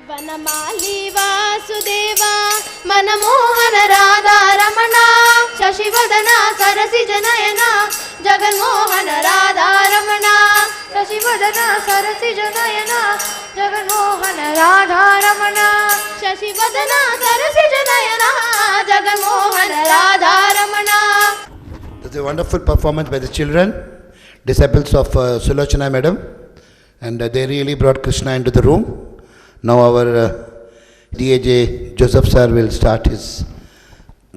Vanamali Vasudeva Manmohan Radha Ramana शशिवदना सरसिजनयना Jaganmohan Radha Ramana शशिवदना सरसिजनयना Jaganmohan Radha Ramana शशिवदना सरसिजनयना Jaganmohan Radha Ramana. It's a wonderful performance by the children, disciples of Sulochana Madam, and they really brought Krishna into the room. Now our D.A.J. Joseph sir will start his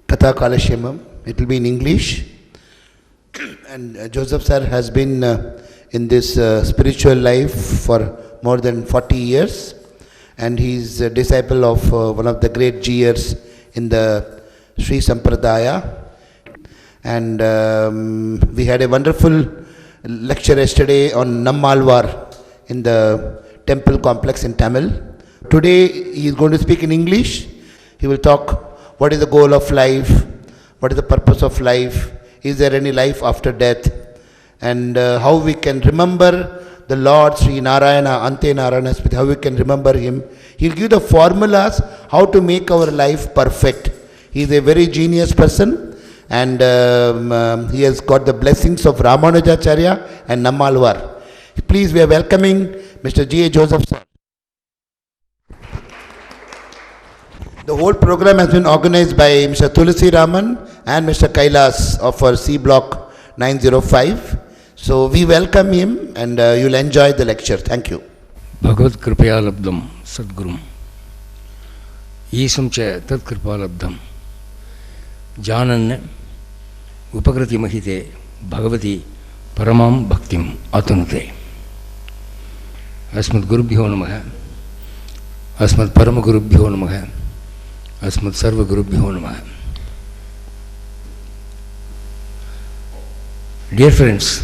Katha Kalashemam. It will be in English. And Joseph sir has been in this spiritual life for more than 40 years. And he is a disciple of one of the great Jiyars in the Sri Sampradaya. And we had a wonderful lecture yesterday on Nammalvar in the temple complex in Tamil. Today he is going to speak in English. He will talk what is the goal of life, what is the purpose of life, is there any life after death, and how we can remember the Lord Sri Narayana, Ante Narayana, how we can remember him. He will give the formulas how to make our life perfect. He is a very genius person. And he has got the blessings of Ramanujacharya and Nammalvar. Please, we are welcoming Mr. G.A. Joseph sir. The whole program has been organized by Mr. Tulasi Raman and Mr. Kailas of our C Block 905. So we welcome him and you'll enjoy the lecture. Thank you. Bhagavad Kripayalabdham Sadgurum Isam Cha Tat Kripalabdham Janan Upakrati Mahite Bhagavati Paramam Bhaktim Atanute Asmat Gurubhyo Namaha Asmat Paramagurubhyo Namaha Asmat Sarva Gurubhyo Namaha. Dear friends,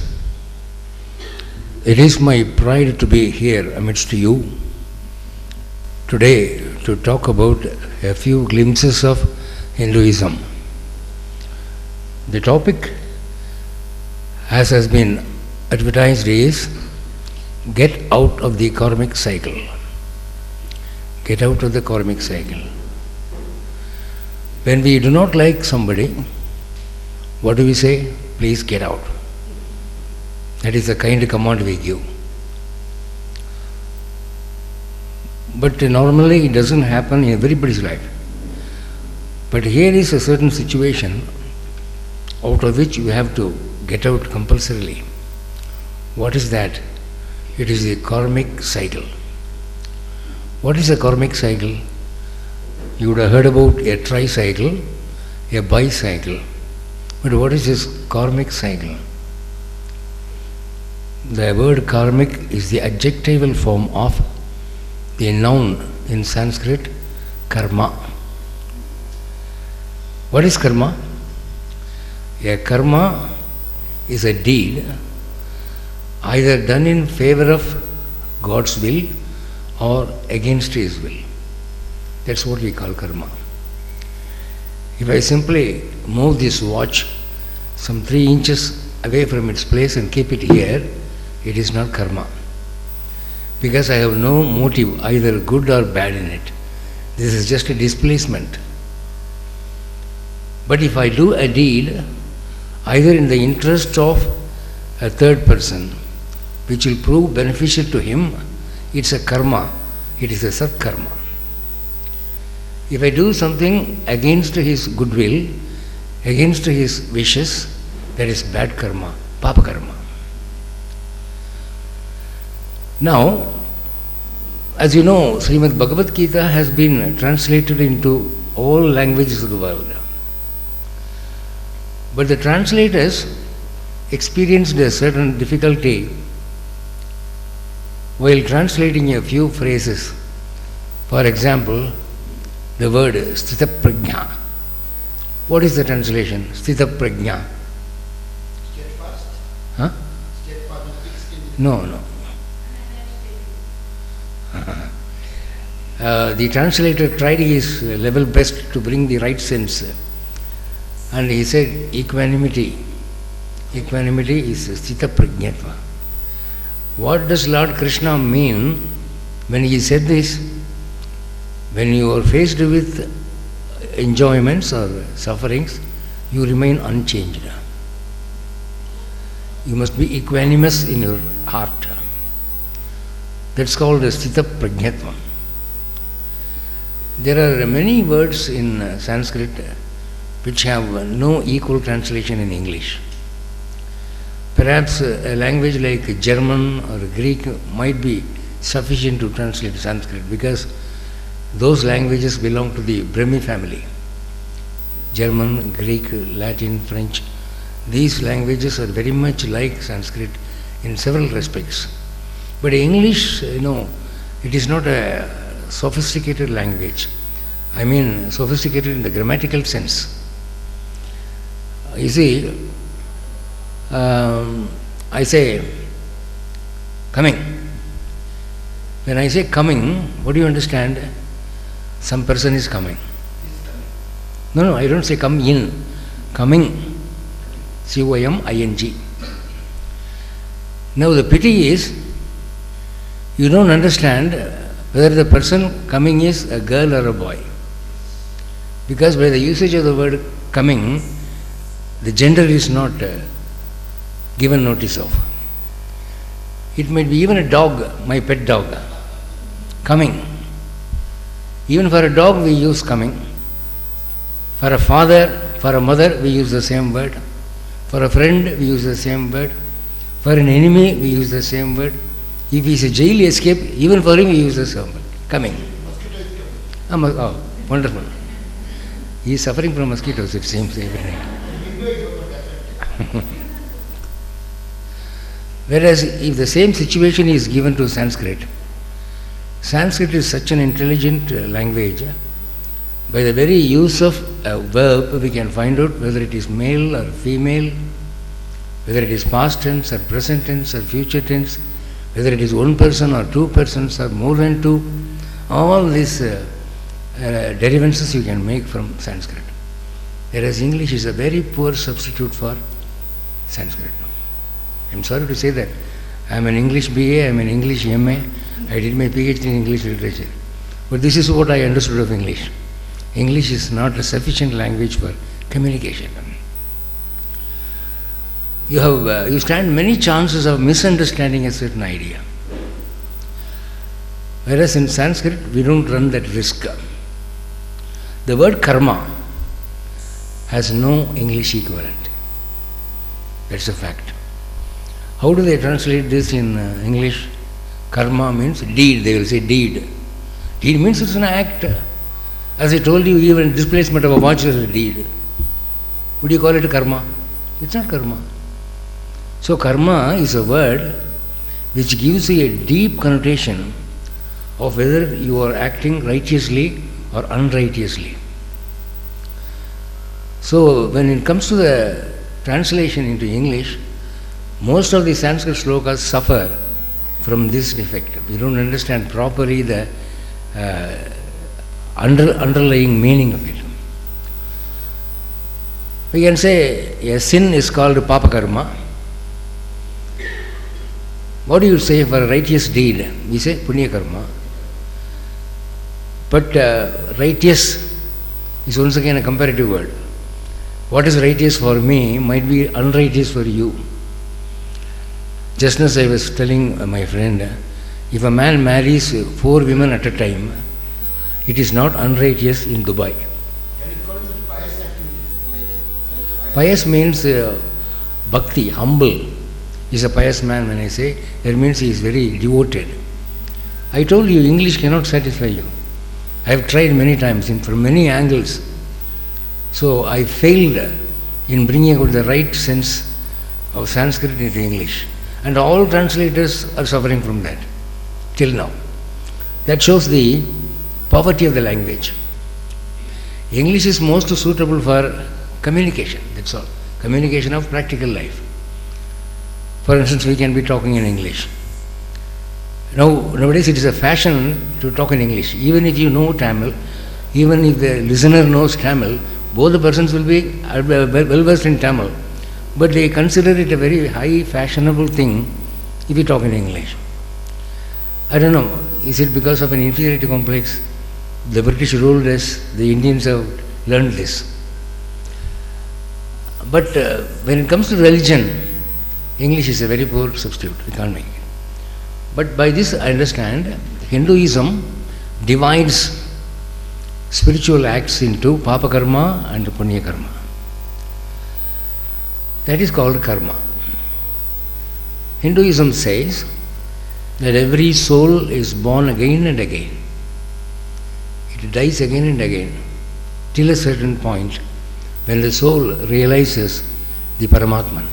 it is my pride to be here amidst you today to talk about a few glimpses of Hinduism. The topic, as has been advertised, is get out of the karmic cycle. Get out of the karmic cycle. When we do not like somebody, what do we say? Please get out. That is the kind of command we give. But normally it doesn't happen in everybody's life. But here is a certain situation out of which you have to get out compulsorily. What is that? It is the karmic cycle. What is a karmic cycle? You would have heard about a tricycle, a bicycle. But what is this karmic cycle? The word karmic is the adjectival form of the noun in Sanskrit, karma. What is karma? A karma is a deed either done in favor of God's will or against His will. That's what we call karma. If I simply move this watch some 3 inches away from its place and keep it here, it is not karma. Because I have no motive, either good or bad in it. This is just a displacement. But if I do a deed, either in the interest of a third person, which will prove beneficial to him, it's a karma, it is a sat karma. If I do something against his goodwill, against his wishes, that is bad karma, papa karma. Now, as you know, Srimad Bhagavad Gita has been translated into all languages of the world. But the translators experienced a certain difficulty while translating a few phrases. For example, the word Sthita Prajna. What is the translation? Sthita Prajna. Steadfast. Huh? Steadfast. No. The translator tried his level best to bring the right sense. And he said equanimity. Equanimity is Sthita Prajnatva. What does Lord Krishna mean when he said this? When you are faced with enjoyments or sufferings, you remain unchanged. You must be equanimous in your heart. That's called Sthita Prajnatvam. There are many words in Sanskrit which have no equal translation in English. Perhaps a language like German or Greek might be sufficient to translate Sanskrit, because those languages belong to the Brahmi family. German, Greek, Latin, French. These languages are very much like Sanskrit in several respects. But English, it is not a sophisticated language. I mean, sophisticated in the grammatical sense. You see, I say coming. When I say coming, what do you understand? Some person is coming. No, I don't say come in. Coming. C-O-M-I-N-G. Now the pity is, you don't understand whether the person coming is a girl or a boy. Because by the usage of the word coming, the gender is not given notice of. It might be even a dog, my pet dog, coming. Even for a dog we use coming. For a father, for a mother we use the same word. For a friend we use the same word. For an enemy we use the same word. If he is a jail escape, even for him we use the same word. Coming. Oh, wonderful. He is suffering from mosquitoes, it seems, every night. Whereas if the same situation is given to Sanskrit, Sanskrit is such an intelligent language. By the very use of a verb, we can find out whether it is male or female, whether it is past tense or present tense or future tense, whether it is one person or two persons or more than two. All these derivations you can make from Sanskrit. Whereas English is a very poor substitute for Sanskrit. I am sorry to say that. I am an English BA, I am an English MA, I did my PhD in English literature. But this is what I understood of English. English is not a sufficient language for communication. You stand many chances of misunderstanding a certain idea. Whereas in Sanskrit, we don't run that risk. The word karma has no English equivalent. That's a fact. How do they translate this in English? Karma means deed, they will say deed. Deed means it's an act. As I told you, even displacement of a watch is a deed. Would you call it karma? It's not karma. So karma is a word which gives you a deep connotation of whether you are acting righteously or unrighteously. So when it comes to the translation into English, most of the Sanskrit slokas suffer from this defect. We don't understand properly the underlying meaning of it. We can say a sin is called papa karma. What do you say for a righteous deed? We say punya karma. But righteous is once again a comparative word. What is righteous for me might be unrighteous for you. Just as I was telling my friend, if a man marries 4 women at a time, it is not unrighteous in Dubai. Can you call it pious activity? Pious means bhakti, humble. He is a pious man. When I say, that means he is very devoted. I told you, English cannot satisfy you. I have tried many times from many angles. So I failed in bringing out the right sense of Sanskrit into English. And all translators are suffering from that till now. That shows the poverty of the language. English is most suitable for communication, that's all. Communication of practical life. For instance, we can be talking in English. Nowadays it is a fashion to talk in English. Even if you know Tamil, even if the listener knows Tamil, both the persons will be well versed in Tamil. But they consider it a very high fashionable thing if you talk in English. I don't know, is it because of an inferiority complex? The British ruled us, the Indians have learned this. But when it comes to religion, English is a very poor substitute, we can't make it. But by this I understand, Hinduism divides spiritual acts into Papa Karma and Punya Karma. That is called karma. Hinduism says that every soul is born again and again. It dies again and again till a certain point when the soul realizes the Paramatman.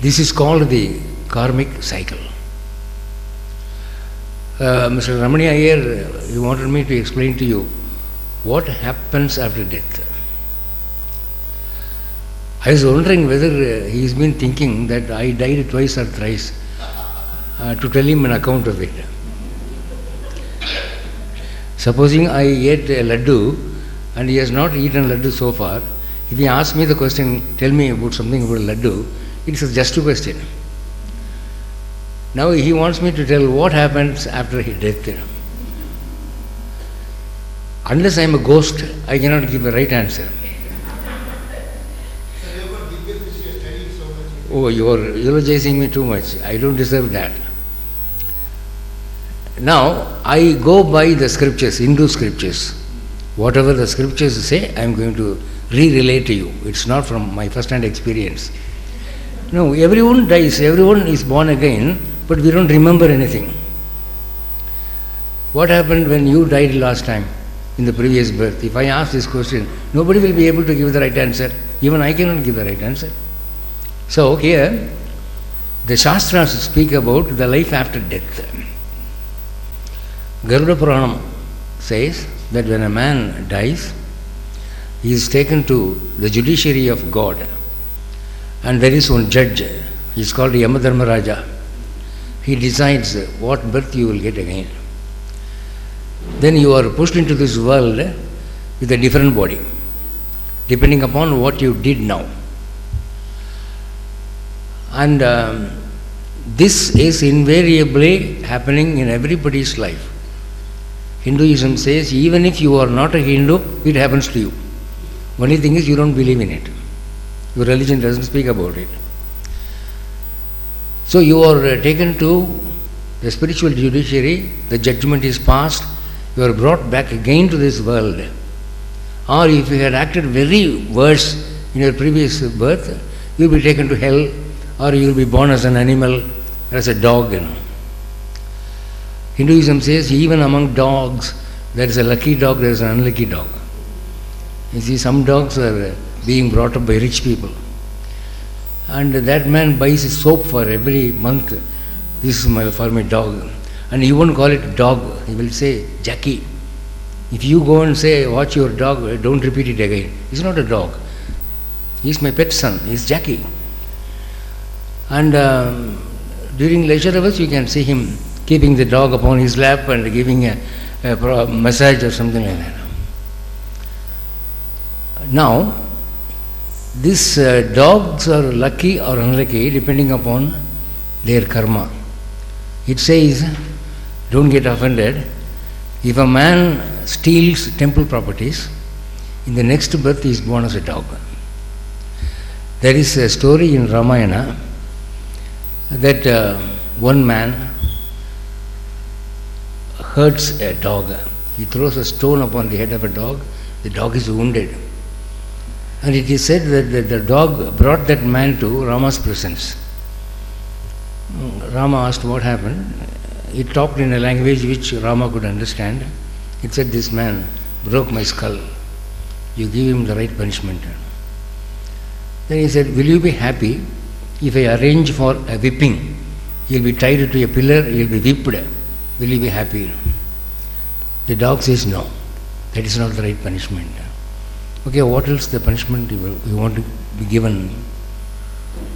This is called the karmic cycle. Mr. Ramani Iyer, you wanted me to explain to you what happens after death. I was wondering whether he's been thinking that I died twice or thrice to tell him an account of it. Supposing I ate a laddu and he has not eaten laddu so far, if he asks me the question, tell me about something about laddu, it's just a question. Now he wants me to tell what happens after his death. Unless I am a ghost, I cannot give a right answer. Oh, you are eulogizing me too much. I don't deserve that. Now, I go by the scriptures, Hindu scriptures. Whatever the scriptures say, I am going to re-relate to you. It's not from my first-hand experience. No, everyone dies, everyone is born again, but we don't remember anything. What happened when you died last time in the previous birth? If I ask this question, nobody will be able to give the right answer. Even I cannot give the right answer. So here, the Shastras speak about the life after death. Garuda Puranam says that when a man dies, he is taken to the judiciary of God, and there is one judge, he is called Yamadharmaraja. He decides what birth you will get again. Then you are pushed into this world with a different body, depending upon what you did now. And this is invariably happening in everybody's life. Hinduism says even if you are not a Hindu, it happens to you. Only thing is you don't believe in it. Your religion doesn't speak about it. So you are taken to the spiritual judiciary, the judgment is passed, you are brought back again to this world. Or if you had acted very worse in your previous birth, you will be taken to hell, or you will be born as an animal, as a dog. Hinduism says even among dogs, there is a lucky dog, there is an unlucky dog. You see, some dogs are being brought up by rich people. And that man buys soap for every month. This is for my dog. And he won't call it dog, he will say Jackie. If you go and say, watch your dog, don't repeat it again. He's not a dog. He's my pet son, he's Jackie. And during leisure hours, you can see him keeping the dog upon his lap and giving a massage or something like that. Now, these dogs are lucky or unlucky depending upon their karma. It says, don't get offended, if a man steals temple properties, in the next birth he is born as a dog. There is a story in Ramayana that one man hurts a dog. He throws a stone upon the head of a dog, the dog is wounded. And it is said that the dog brought that man to Rama's presence. Rama asked what happened. He talked in a language which Rama could understand. It said, this man broke my skull. You give him the right punishment. Then he said, will you be happy if I arrange for a whipping? He will be tied to a pillar, he will be whipped. Will you be happy? The dog says, no, that is not the right punishment. Okay, what else the punishment you want to be given?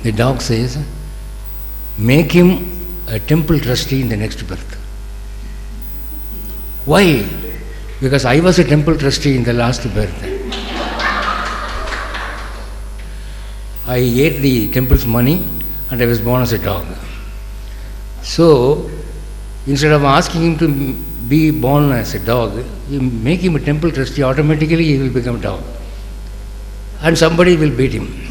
The dog says, make him a temple trustee in the next birth. Why? Because I was a temple trustee in the last birth. I ate the temple's money and I was born as a dog. So, Instead of asking him to be born as a dog, you make him a temple trustee, automatically he will become a dog. And somebody will beat him.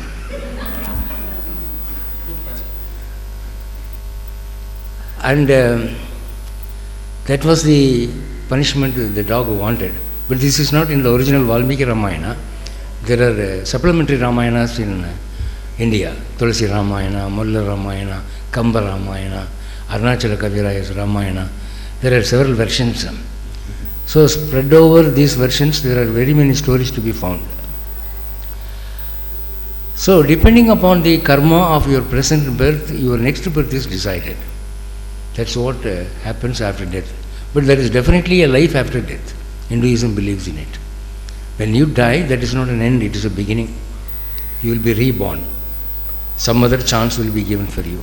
And that was the punishment the dog wanted. But this is not in the original Valmiki Ramayana. There are supplementary Ramayanas in India. Tulsi Ramayana, Mulla Ramayana, Kamba Ramayana, Arunachala Kaviraya's Ramayana. There are several versions. So spread over these versions, there are very many stories to be found. So depending upon the karma of your present birth, your next birth is decided. That's what happens after death. But there is definitely a life after death. Hinduism believes in it. When you die, that is not an end, it is a beginning. You will be reborn. Some other chance will be given for you.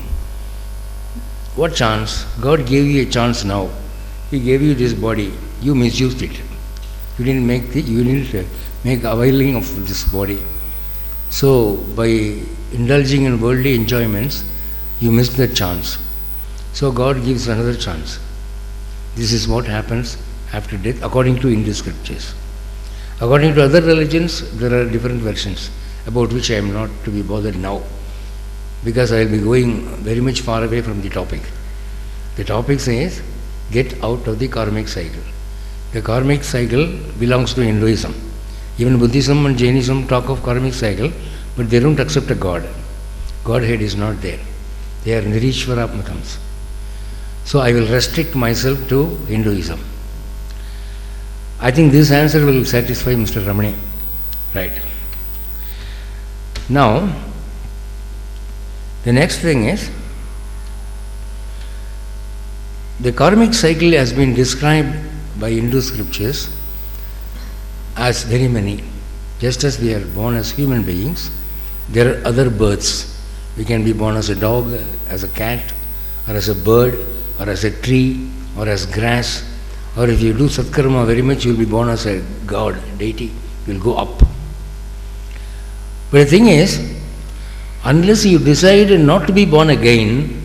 What chance? God gave you a chance now. He gave you this body. You misused it. You didn't make availing of this body. So by indulging in worldly enjoyments, you missed the chance. So God gives another chance. This is what happens after death according to Hindu scriptures. According to other religions, there are different versions about which I am not to be bothered now, because I will be going very much far away from the topic. The topic says, get out of the karmic cycle. The karmic cycle belongs to Hinduism. Even Buddhism and Jainism talk of karmic cycle, but they don't accept a God. Godhead is not there. They are Nirishvara Matams. So I will restrict myself to Hinduism. I think this answer will satisfy Mr. Ramani. Right. Now, the next thing is, the karmic cycle has been described by Hindu scriptures as very many. Just as we are born as human beings, there are other births. We can be born as a dog, as a cat, or as a bird, or as a tree, or as grass, or if you do satkarma very much, you will be born as a god, deity, you will go up. But the thing is, unless you decide not to be born again,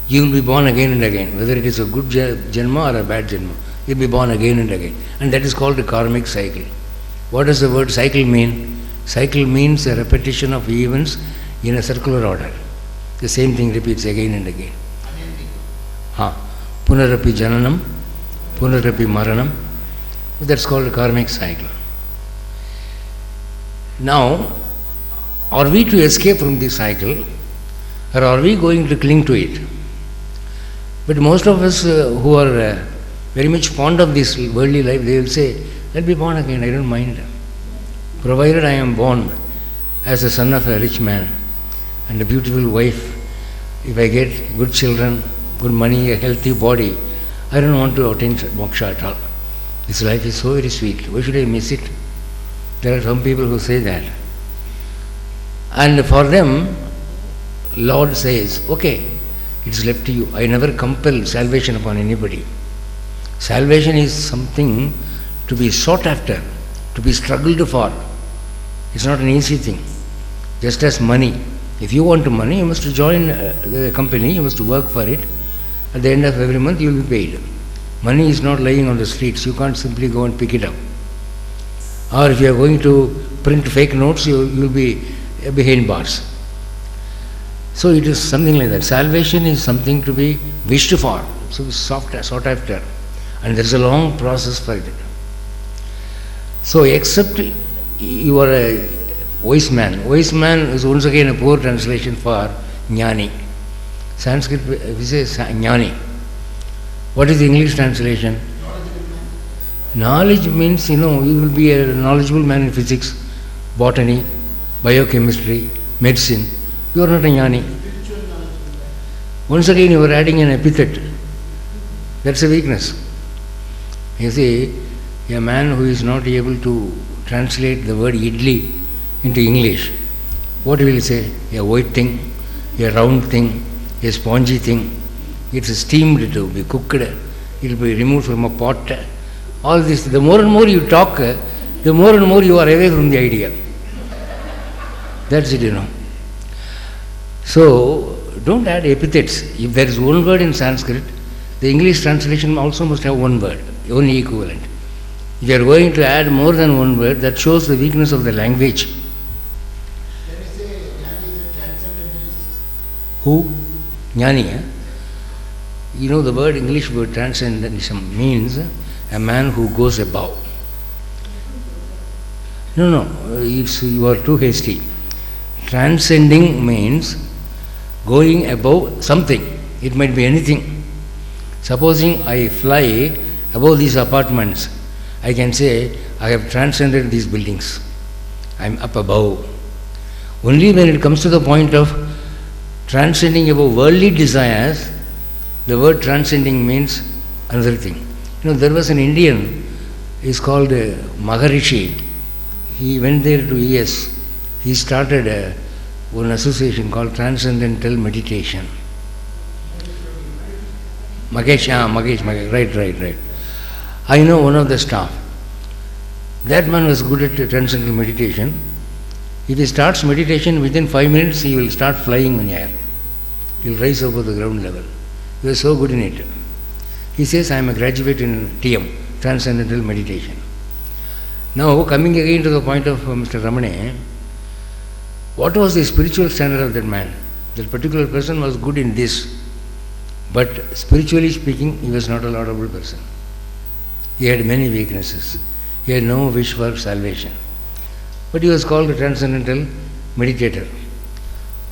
you will be born again and again, whether it is a good janma or a bad janma, you will be born again and again. And that is called a karmic cycle. What does the word cycle mean? Cycle means a repetition of events in a circular order. The same thing repeats again and again. Punarapi jananam, punarapi maranam. That's called a karmic cycle. Now, are we to escape from this cycle, or are we going to cling to it? But most of us who are very much fond of this worldly life, they will say, let me be born again, I don't mind. Provided I am born as the son of a rich man and a beautiful wife, if I get good children, good money, a healthy body, I don't want to attain moksha at all. This life is so very sweet, why should I miss it? There are some people who say that. And for them, Lord says, okay, it's left to you. I never compel salvation upon anybody. Salvation is something to be sought after, to be struggled for. It's not an easy thing. Just as money. If you want money, you must join the company, you must work for it. At the end of every month, you will be paid. Money is not lying on the streets. You can't simply go and pick it up. Or if you are going to print fake notes, you will be behind bars. So it is something like that. Salvation is something to be wished for, so sought after. And there is a long process for it. So except you are a wise man. Wise man is once again a poor translation for jnani. Sanskrit we say jnani. What is the English translation? Knowledge means, you will be a knowledgeable man in physics, botany, biochemistry, medicine. You are not a jnani. Once again you are adding an epithet. That's a weakness. You see, a man who is not able to translate the word idli into English, what will he say? A white thing, a round thing, a spongy thing. It's steamed to be cooked, it will be removed from a pot. All this, the more and more you talk, the more and more you are away from the idea. That's it, So, don't add epithets. If there is one word in Sanskrit, the English translation also must have one word, only equivalent. If you are going to add more than one word, that shows the weakness of the language. Can we say Jnani is a transcendentalist? Who? Jnani. You know the word, English word transcendentalism means a man who goes above. No, you are too hasty. Transcending means going above something. It might be anything. Supposing I fly above these apartments, I can say I have transcended these buildings. I am up above. Only when it comes to the point of transcending above worldly desires, the word transcending means another thing. There was an Indian, he is called Maharishi. He went there to US. He started one association called Transcendental Meditation. Magesh, right. I know one of the staff. That man was good at transcendental meditation. If he starts meditation, within 5 minutes he will start flying in the air. He will rise above the ground level. He was so good in it. He says, I am a graduate in TM, Transcendental Meditation. Now, coming again to the point of Mr. Ramane, what was the spiritual standard of that man? That particular person was good in this, but spiritually speaking, he was not a laudable person. He had many weaknesses. He had no wish for salvation. But he was called a transcendental meditator.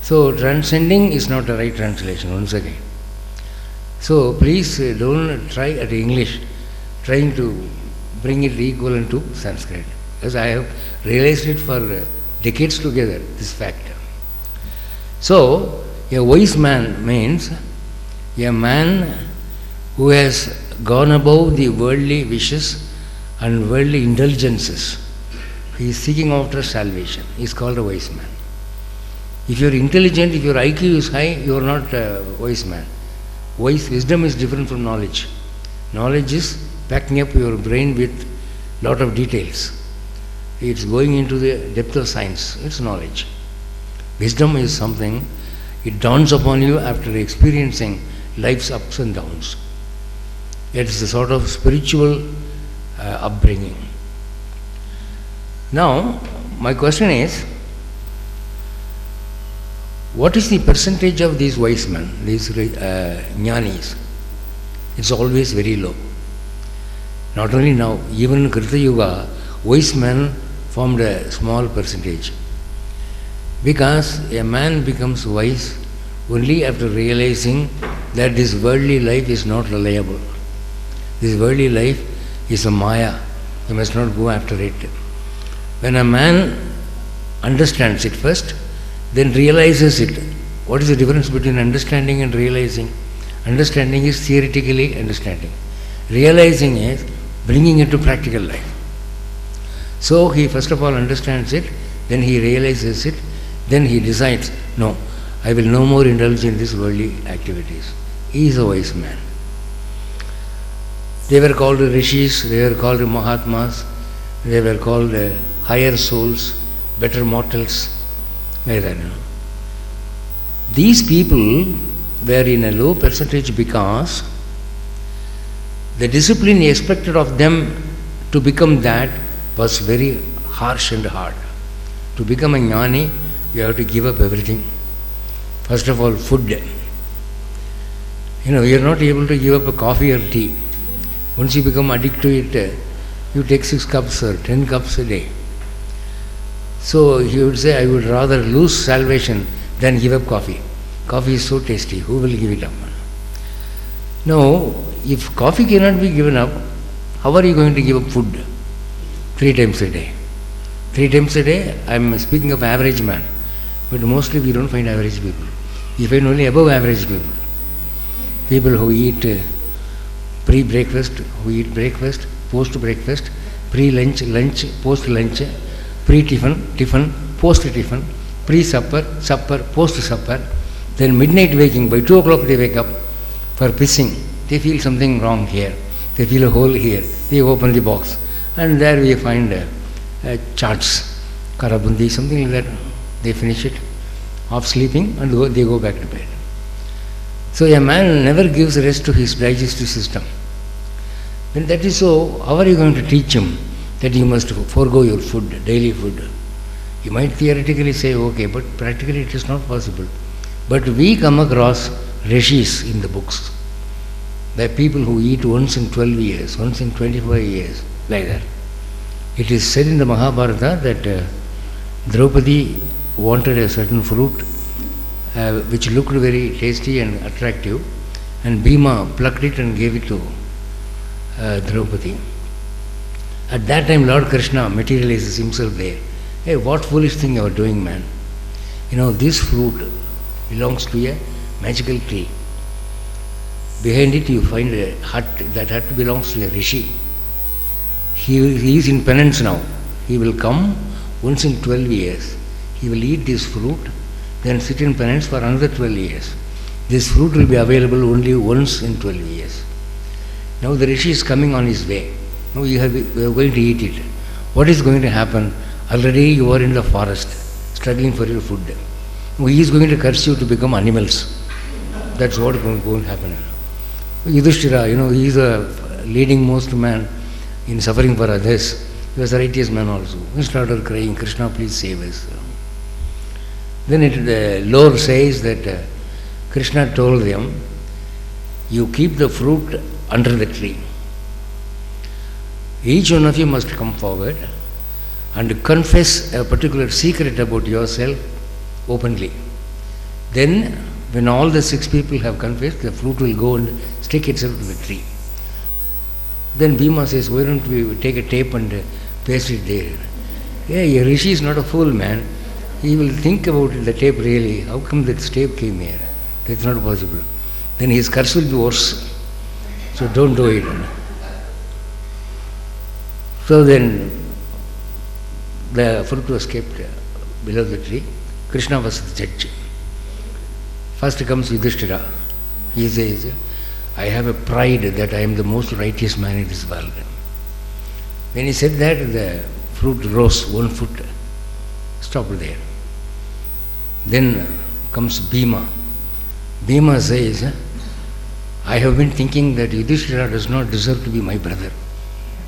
So, transcending is not a right translation, once again. So, please don't try at English, trying to bring it equivalent to Sanskrit. Because I have realized it for decades together, this fact. So, a wise man means a man who has gone above the worldly wishes and worldly indulgences. He is seeking after salvation. He is called a wise man. If you are intelligent, if your IQ is high, you are not a wise man. Wisdom is different from knowledge. Knowledge is packing up your brain with lot of details. It's going into the depth of science. It's knowledge. Wisdom is something, it dawns upon you after experiencing life's ups and downs. It is a sort of spiritual upbringing. Now, my question is, what is the percentage of these wise men, these jnanis? It's always very low. Not only now, even in Krita Yuga, wise men formed a small percentage. Because a man becomes wise only after realizing that this worldly life is not reliable. This worldly life is a maya. You must not go after it. When a man understands it first, then realizes it. What is the difference between understanding and realizing? Understanding is theoretically understanding. Realizing is bringing it to practical life. So he first of all understands it, then he realizes it, then he decides, no, I will no more indulge in these worldly activities. He is a wise man. They were called rishis, they were called mahatmas, they were called higher souls, better mortals, like that. These people were in a low percentage because the discipline expected of them to become that was very harsh and hard. To become a jnani, you have to give up everything. First of all, food. You are not able to give up a coffee or tea. Once you become addicted to it, you take 6 cups or 10 cups a day. So he would say, I would rather lose salvation than give up coffee. Coffee is so tasty, who will give it up? Now, if coffee cannot be given up, how are you going to give up food? 3 times a day. 3 times a day, I am speaking of average man. But mostly we don't find average people. We find only above average people. People who eat pre-breakfast, who eat breakfast, post-breakfast, pre-lunch, lunch, post-lunch, pre-tiffin, tiffin, post-tiffin, pre-supper, supper, post-supper, then midnight waking, by 2 o'clock they wake up for pissing. They feel something wrong here. They feel a hole here. They open the box. And there we find charts, karabundi, something like that. They finish it, off sleeping, and they go back to bed. So a man never gives rest to his digestive system. When that is so, how are you going to teach him that you must forego your food, daily food? You might theoretically say okay, but practically it is not possible. But we come across rishis in the books. There are people who eat once in 12 years, once in 25 years, like that. It is said in the Mahabharata that Draupadi wanted a certain fruit which looked very tasty and attractive, and Bhima plucked it and gave it to Draupadi. At that time Lord Krishna materializes himself there. Hey, what foolish thing you are doing, man. You know, this fruit belongs to a magical tree. Behind it you find a hut. That hut belongs to a rishi. He is in penance now. He will come once in 12 years. He will eat this fruit, then sit in penance for another 12 years. This fruit will be available only once in 12 years. Now the rishi is coming on his way. Now you are going to eat it. What is going to happen? Already you are in the forest, struggling for your food. Now he is going to curse you to become animals. That's what is going to happen. Yudhishthira, he is a leading most man in suffering for others. He was a righteous man also. He started crying, Krishna, please save us. Then the lore says that Krishna told them, you keep the fruit under the tree. Each one of you must come forward and confess a particular secret about yourself openly. Then, when all the 6 people have confessed, the fruit will go and stick itself to the tree. Then Bhima says, why don't we take a tape and paste it there? Yeah, Rishi is not a fool, man. He will think about the tape really. How come that tape came here? That's not possible. Then his curse will be worse. So don't do it. So then the fruit was kept below the tree. Krishna was the judge. First comes Yudhishthira. He says, I have a pride that I am the most righteous man in this world. When he said that, the fruit rose 1 foot, stopped there. Then comes Bhima. Bhima says, I have been thinking that Yudhishthira does not deserve to be my brother.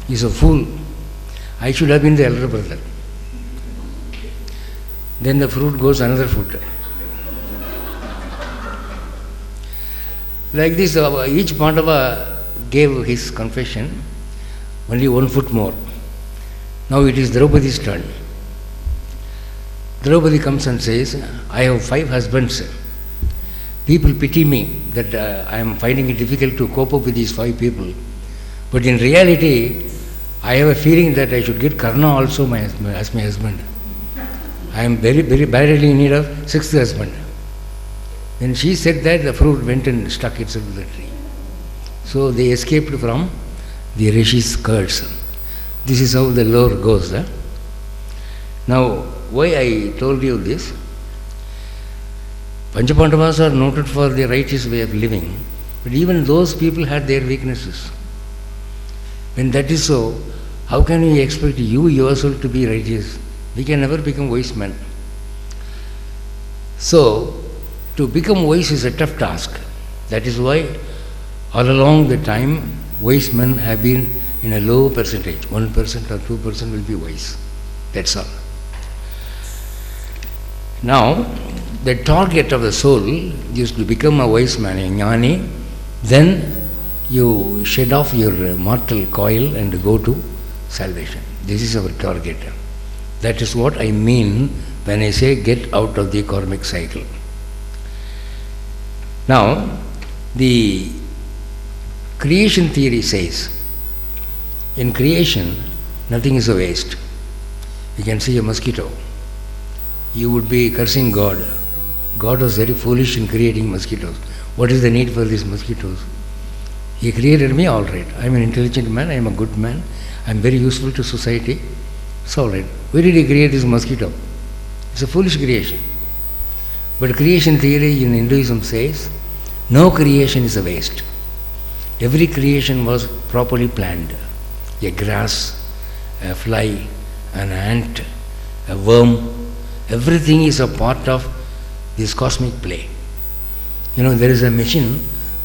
He is a fool. I should have been the elder brother. Then the fruit goes another foot. Like this, each Pandava gave his confession, only 1 foot more. Now it is Draupadi's turn. Draupadi comes and says, I have 5 husbands. People pity me that I am finding it difficult to cope up with these 5 people. But in reality, I have a feeling that I should get Karna also as my husband. I am very, very badly in need of 6th husband. When she said that, the fruit went and stuck itself to the tree. So they escaped from the Rishi's curse. This is how the lore goes. Now, why I told you this? Panchapandavas are noted for their righteous way of living, but even those people had their weaknesses. When that is so, how can we expect you yourself to be righteous? We can never become wise men. So, to become wise is a tough task. That is why all along the time, wise men have been in a low percentage. 1% or 2% will be wise. That's all. Now, the target of the soul is to become a wise man, a jnani. Then you shed off your mortal coil and go to salvation. This is our target. That is what I mean when I say get out of the karmic cycle. Now, the creation theory says, in creation, nothing is a waste. You can see a mosquito. You would be cursing God. God was very foolish in creating mosquitoes. What is the need for these mosquitoes? He created me, all right. I am an intelligent man, I am a good man, I am very useful to society. It's all right. Why did he create this mosquito? It's a foolish creation. But creation theory in Hinduism says, no creation is a waste. Every creation was properly planned. A grass, a fly, an ant, a worm, everything is a part of this cosmic play. There is a machine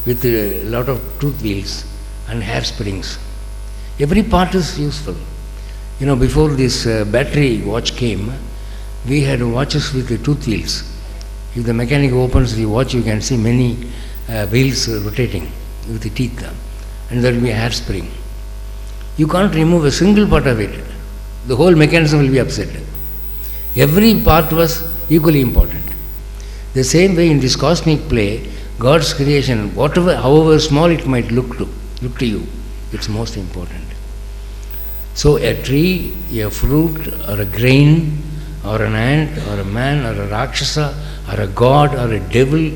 with a lot of tooth wheels and hair springs. Every part is useful. Before this battery watch came, we had watches with the tooth wheels. If the mechanic opens the watch, you can see many wheels rotating with the teeth, and there will be a hair spring. You can't remove a single part of it. The whole mechanism will be upset. Every part was equally important. The same way in this cosmic play, God's creation, however small it might look to you, it's most important. So a tree, a fruit, or a grain, or an ant, or a man, or a Rakshasa, or a god, or a devil,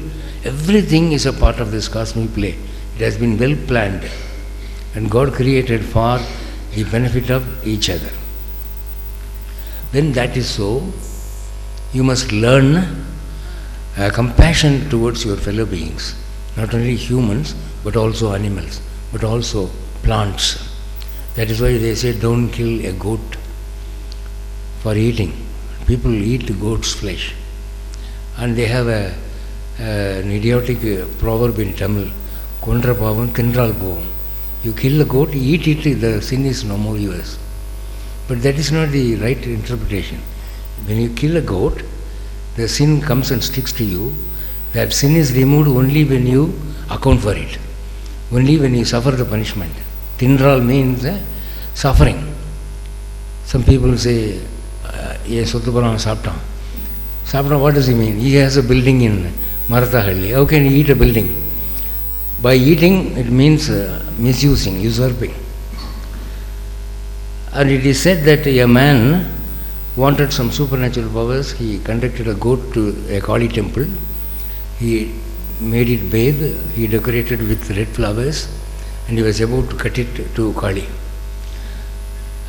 everything is a part of this cosmic play. It has been well planned, and God created for the benefit of each other. When that is so, you must learn compassion towards your fellow beings, not only humans, but also animals, but also plants. That is why they say don't kill a goat for eating. People eat goat's flesh. And they have an idiotic proverb in Tamil, Kondra Pavam Tindral Povam. You kill a goat, eat it, the sin is no more yours. But that is not the right interpretation. When you kill a goat, the sin comes and sticks to you. That sin is removed only when you account for it, only when you suffer the punishment. Tindral means suffering. Some people say, Sothupuram Saptam. Saptam, what does he mean? He has a building in Marathahalli. How can he eat a building? By eating, it means misusing, usurping. And it is said that a man wanted some supernatural powers. He conducted a goat to a Kali temple. He made it bathe. He decorated with red flowers, and he was about to cut it to Kali.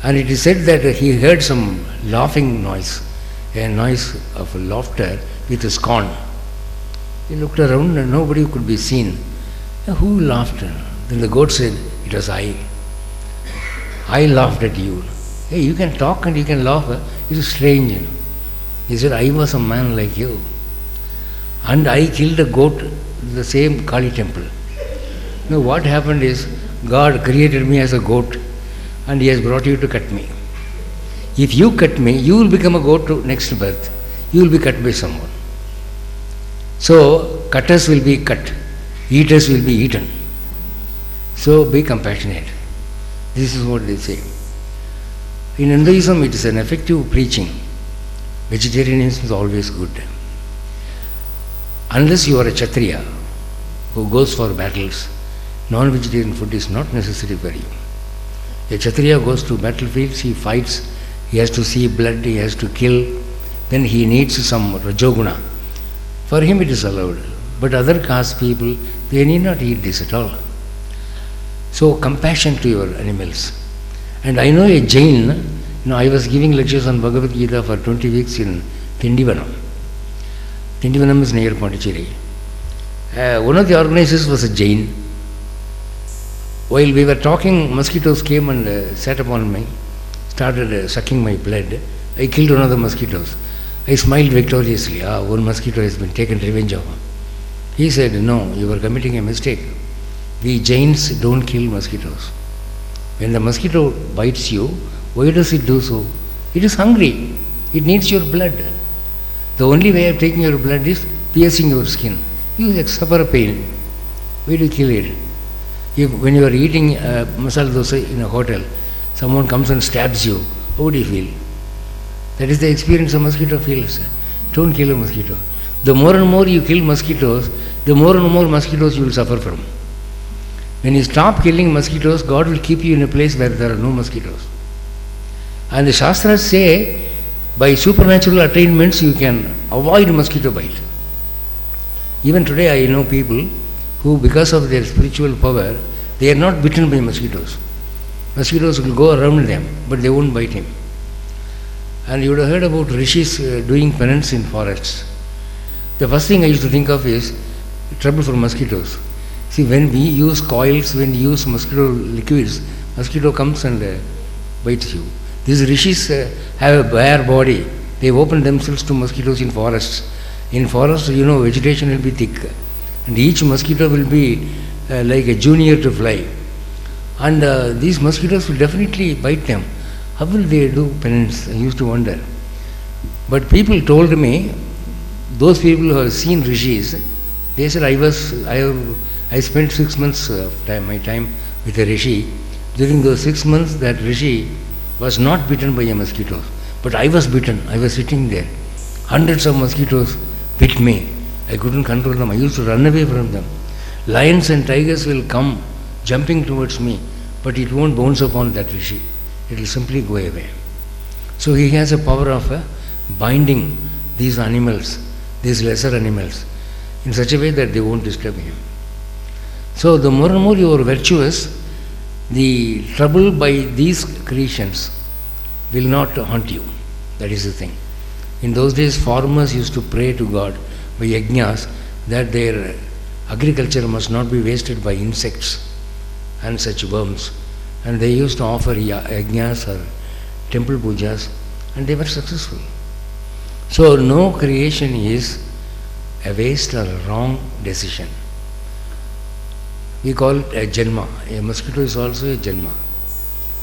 And it is said that he heard some laughing noise, a noise of laughter with a scorn. He looked around and nobody could be seen. Who laughed? Then the goat said, it was I. I laughed at you. Hey, you can talk and you can laugh. It is strange. He said, I was a man like you. And I killed a goat in the same Kali temple. Now what happened is, God created me as a goat and He has brought you to cut me. If you cut me, you will become a goat to next birth. You will be cut by someone. So, cutters will be cut. Eaters will be eaten. So, be compassionate. This is what they say. In Hinduism, it is an effective preaching. Vegetarianism is always good. Unless you are a Kshatriya who goes for battles, non-vegetarian food is not necessary for you. A Kshatriya goes to battlefields, he fights, he has to see blood, he has to kill, then he needs some Rajoguna. For him it is allowed. But other caste people, they need not eat this at all. So compassion to your animals. And I know a Jain, I was giving lectures on Bhagavad Gita for 20 weeks in Tindivanam. Tindivanam is near Pondicherry. One of the organizers was a Jain. While we were talking, mosquitoes came and sat upon me, started sucking my blood. I killed one of the mosquitoes. I smiled victoriously. One mosquito has been taken revenge of. He said, no, you are committing a mistake. We Jains don't kill mosquitoes. When the mosquito bites you, why does it do so? It is hungry. It needs your blood. The only way of taking your blood is piercing your skin. You suffer a pain. Why do you kill it? When you are eating masala dosa in a hotel, someone comes and stabs you, how do you feel? That is the experience a mosquito feels. Don't kill a mosquito. The more and more you kill mosquitoes, the more and more mosquitoes you will suffer from. When you stop killing mosquitoes, God will keep you in a place where there are no mosquitoes. And the Shastras say, by supernatural attainments you can avoid mosquito bite. Even today I know people who, because of their spiritual power, they are not bitten by mosquitoes. Mosquitoes will go around them, but they won't bite him. And you would have heard about rishis doing penance in forests. The first thing I used to think of is trouble for mosquitoes. See, when we use coils, when we use mosquito liquids, mosquito comes and bites you. These rishis have a bare body. They open themselves to mosquitoes in forests. In forests, vegetation will be thick. and each mosquito will be like a junior to fly. And these mosquitoes will definitely bite them. How will they do penance? I used to wonder. But people told me, those people who have seen rishis, they said I spent 6 months of my time with a rishi. During those 6 months, that rishi was not bitten by a mosquito, but I was bitten. I was sitting there. Hundreds of mosquitoes bit me. I couldn't control them. I used to run away from them. Lions and tigers will come jumping towards me, but it won't bounce upon that rishi. It will simply go away. So he has a power of binding these animals, these lesser animals, in such a way that they won't disturb him. So the more and more you are virtuous, the trouble by these creations will not haunt you. That is the thing. In those days, farmers used to pray to God by yajnas that their agriculture must not be wasted by insects and such worms. And they used to offer yajnas or temple pujas, and they were successful. So no creation is a waste or a wrong decision. We call it a janma. A mosquito is also a janma.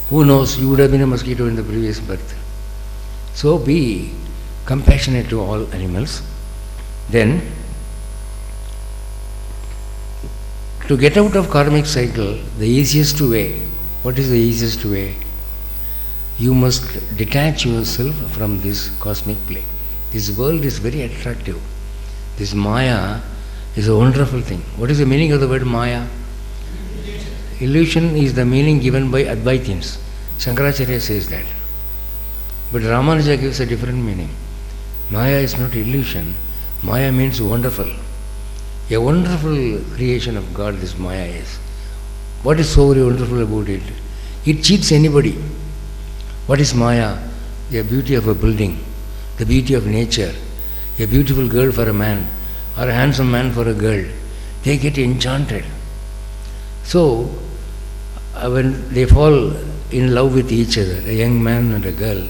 Who knows, you would have been a mosquito in the previous birth. So be compassionate to all animals. Then, to get out of karmic cycle, the easiest way, what is the easiest way? You must detach yourself from this cosmic play. This world is very attractive. This Maya is a wonderful thing. What is the meaning of the word Maya? Illusion is the meaning given by Advaitins. Shankaracharya says that. But Ramanuja gives a different meaning. Maya is not illusion. Maya means wonderful. A wonderful creation of God, this Maya is. What is so very wonderful about it? It cheats anybody. What is Maya? The beauty of a building, the beauty of nature, a beautiful girl for a man, or a handsome man for a girl. They get enchanted. So, when they fall in love with each other, a young man and a girl,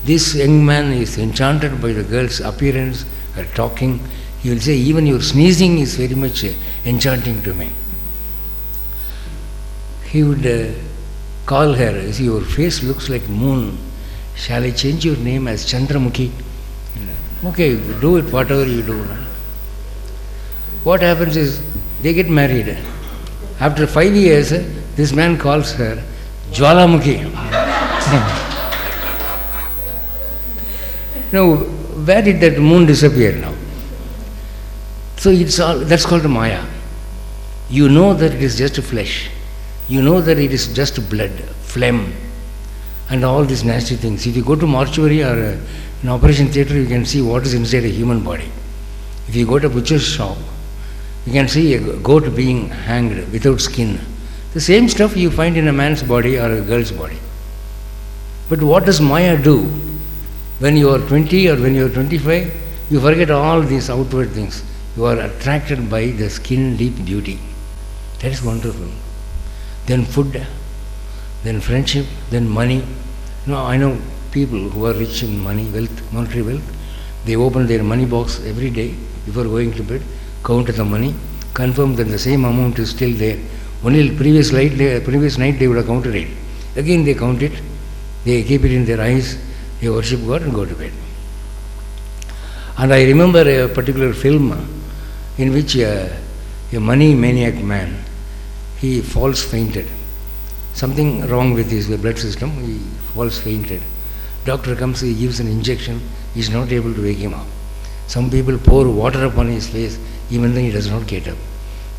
this young man is enchanted by the girl's appearance, her talking. He will say, even your sneezing is very much enchanting to me. He would call her, see, your face looks like moon. Shall I change your name as Chandramukhi? Okay, do it, whatever you do. What happens is, they get married. After 5 years, this man calls her Jwalamukhi. Now, where did that moon disappear now? So it's all, that's called Maya. You know that it is just flesh. You know that it is just blood, phlegm, and all these nasty things. If you go to mortuary or an operation theatre, you can see what is inside a human body. If you go to a butcher's shop, you can see a goat being hanged without skin. The same stuff you find in a man's body or a girl's body. But what does Maya do? When you are 20 or when you are 25, you forget all these outward things. You are attracted by the skin deep beauty. That is wonderful. Then food, then friendship, then money. I know people who are rich in money, wealth, monetary wealth. They open their money box every day before going to bed, count the money, confirm that the same amount is still there. Only previous night they would have counted it. Again they count it, they keep it in their eyes, they worship God and go to bed. And I remember a particular film in which a money maniac man, he falls fainted. Something wrong with his blood system, he falls fainted. Doctor comes, he gives an injection, he is not able to wake him up. Some people pour water upon his face, even then he does not get up.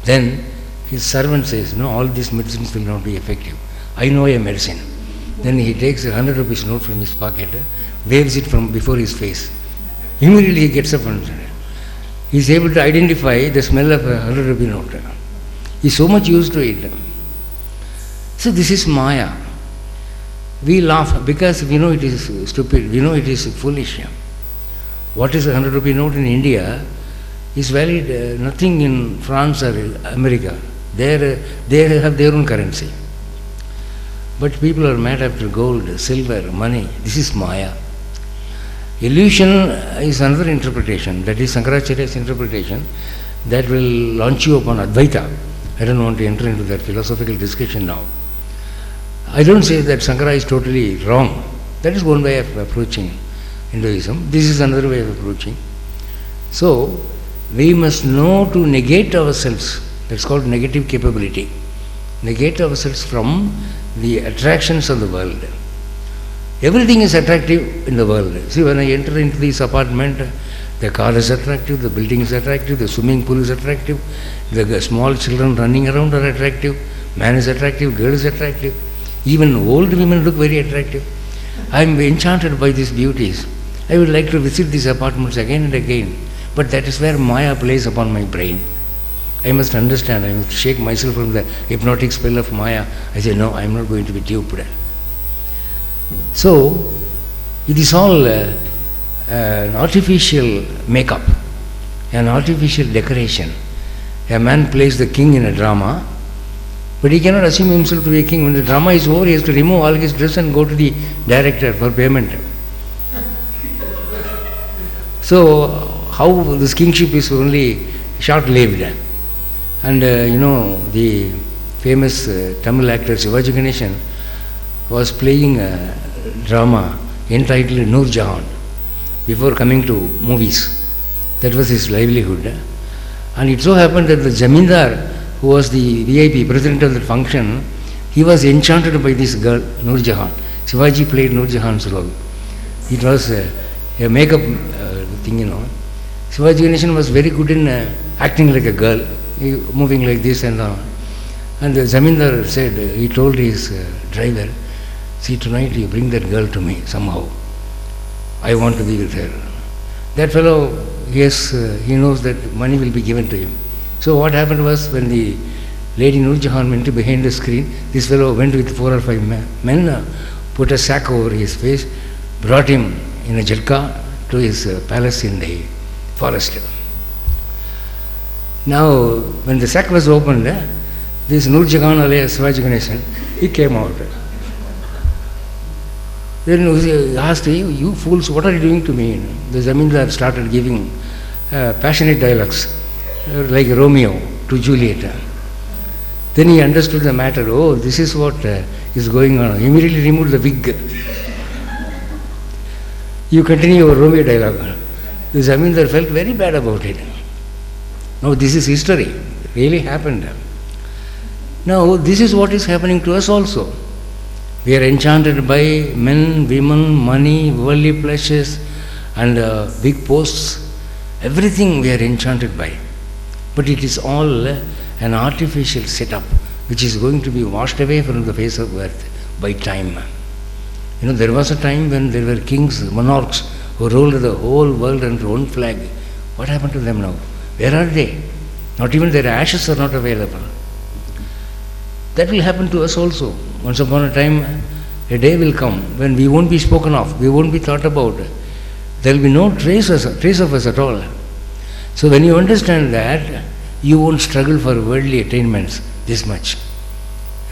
Then his servant says, no, all these medicines will not be effective. I know a medicine. Then he takes a 100 rupees note from his pocket, waves it from before his face. Immediately he gets up and he is able to identify the smell of a 100 rupee note. He is so much used to it. So this is Maya. We laugh because we know it is stupid, we know it is foolish. What is a 100 rupee note in India is valid nothing in France or America. They have their own currency. But people are mad after gold, silver, money. This is Maya. Illusion is another interpretation, that is Shankaracharya's interpretation. that will launch you upon Advaita. I don't want to enter into that philosophical discussion now. I don't say that Sankara is totally wrong. That is one way of approaching Hinduism. This is another way of approaching. So, we must know to negate ourselves. That's called negative capability. Negate ourselves from the attractions of the world. Everything is attractive in the world. See, when I enter into this apartment, the car is attractive, the building is attractive, the swimming pool is attractive, the small children running around are attractive, man is attractive, girl is attractive, even old women look very attractive. I am enchanted by these beauties. I would like to visit these apartments again and again, but that is where Maya plays upon my brain. I must understand, I must shake myself from the hypnotic spell of Maya. I say, no, I am not going to be duped. So, it is all an artificial makeup, an artificial decoration. A man plays the king in a drama, but he cannot assume himself to be a king. When the drama is over, he has to remove all his dress and go to the director for payment. So, how this kingship is only short-lived. And the famous Tamil actor Sivaji Ganesan was playing a drama entitled Noor Jahan before coming to movies. That was his livelihood. And it so happened that the Zamindar, who was the VIP president of the function, he was enchanted by this girl, Noor Jahan. Shivaji played Noor Jahan's role. It was a makeup thing, Shivaji Ganesan was very good in acting like a girl, moving like this and all. And the Zamindar said, he told his driver, see, tonight you bring that girl to me somehow. I want to be with her. That fellow, yes, he knows that money will be given to him. So what happened was, when the lady Noor Jahan went to behind the screen, this fellow went with 4 or 5 men, put a sack over his face, brought him in a jalka to his palace in the forest. Now, when the sack was opened, this Noor Jahan alias Shivaji Ganesan, he came out. Then he asked, you fools, what are you doing to me? The Zamindar started giving passionate dialogues, like Romeo to Juliet. Then he understood the matter. Oh, this is what is going on. He immediately removed the wig. You continue your Romeo dialogue. The Zamindar felt very bad about it. Now, this is history. It really happened. Now, this is what is happening to us also. We are enchanted by men, women, money, worldly pleasures, and big posts. Everything we are enchanted by. But it is all an artificial setup which is going to be washed away from the face of earth by time. There was a time when there were kings, monarchs, who ruled the whole world under one flag. What happened to them now? Where are they? Not even their ashes are not available. That will happen to us also. Once upon a time, a day will come when we won't be spoken of, we won't be thought about. There will be no trace of us at all. So when you understand that, you won't struggle for worldly attainments this much.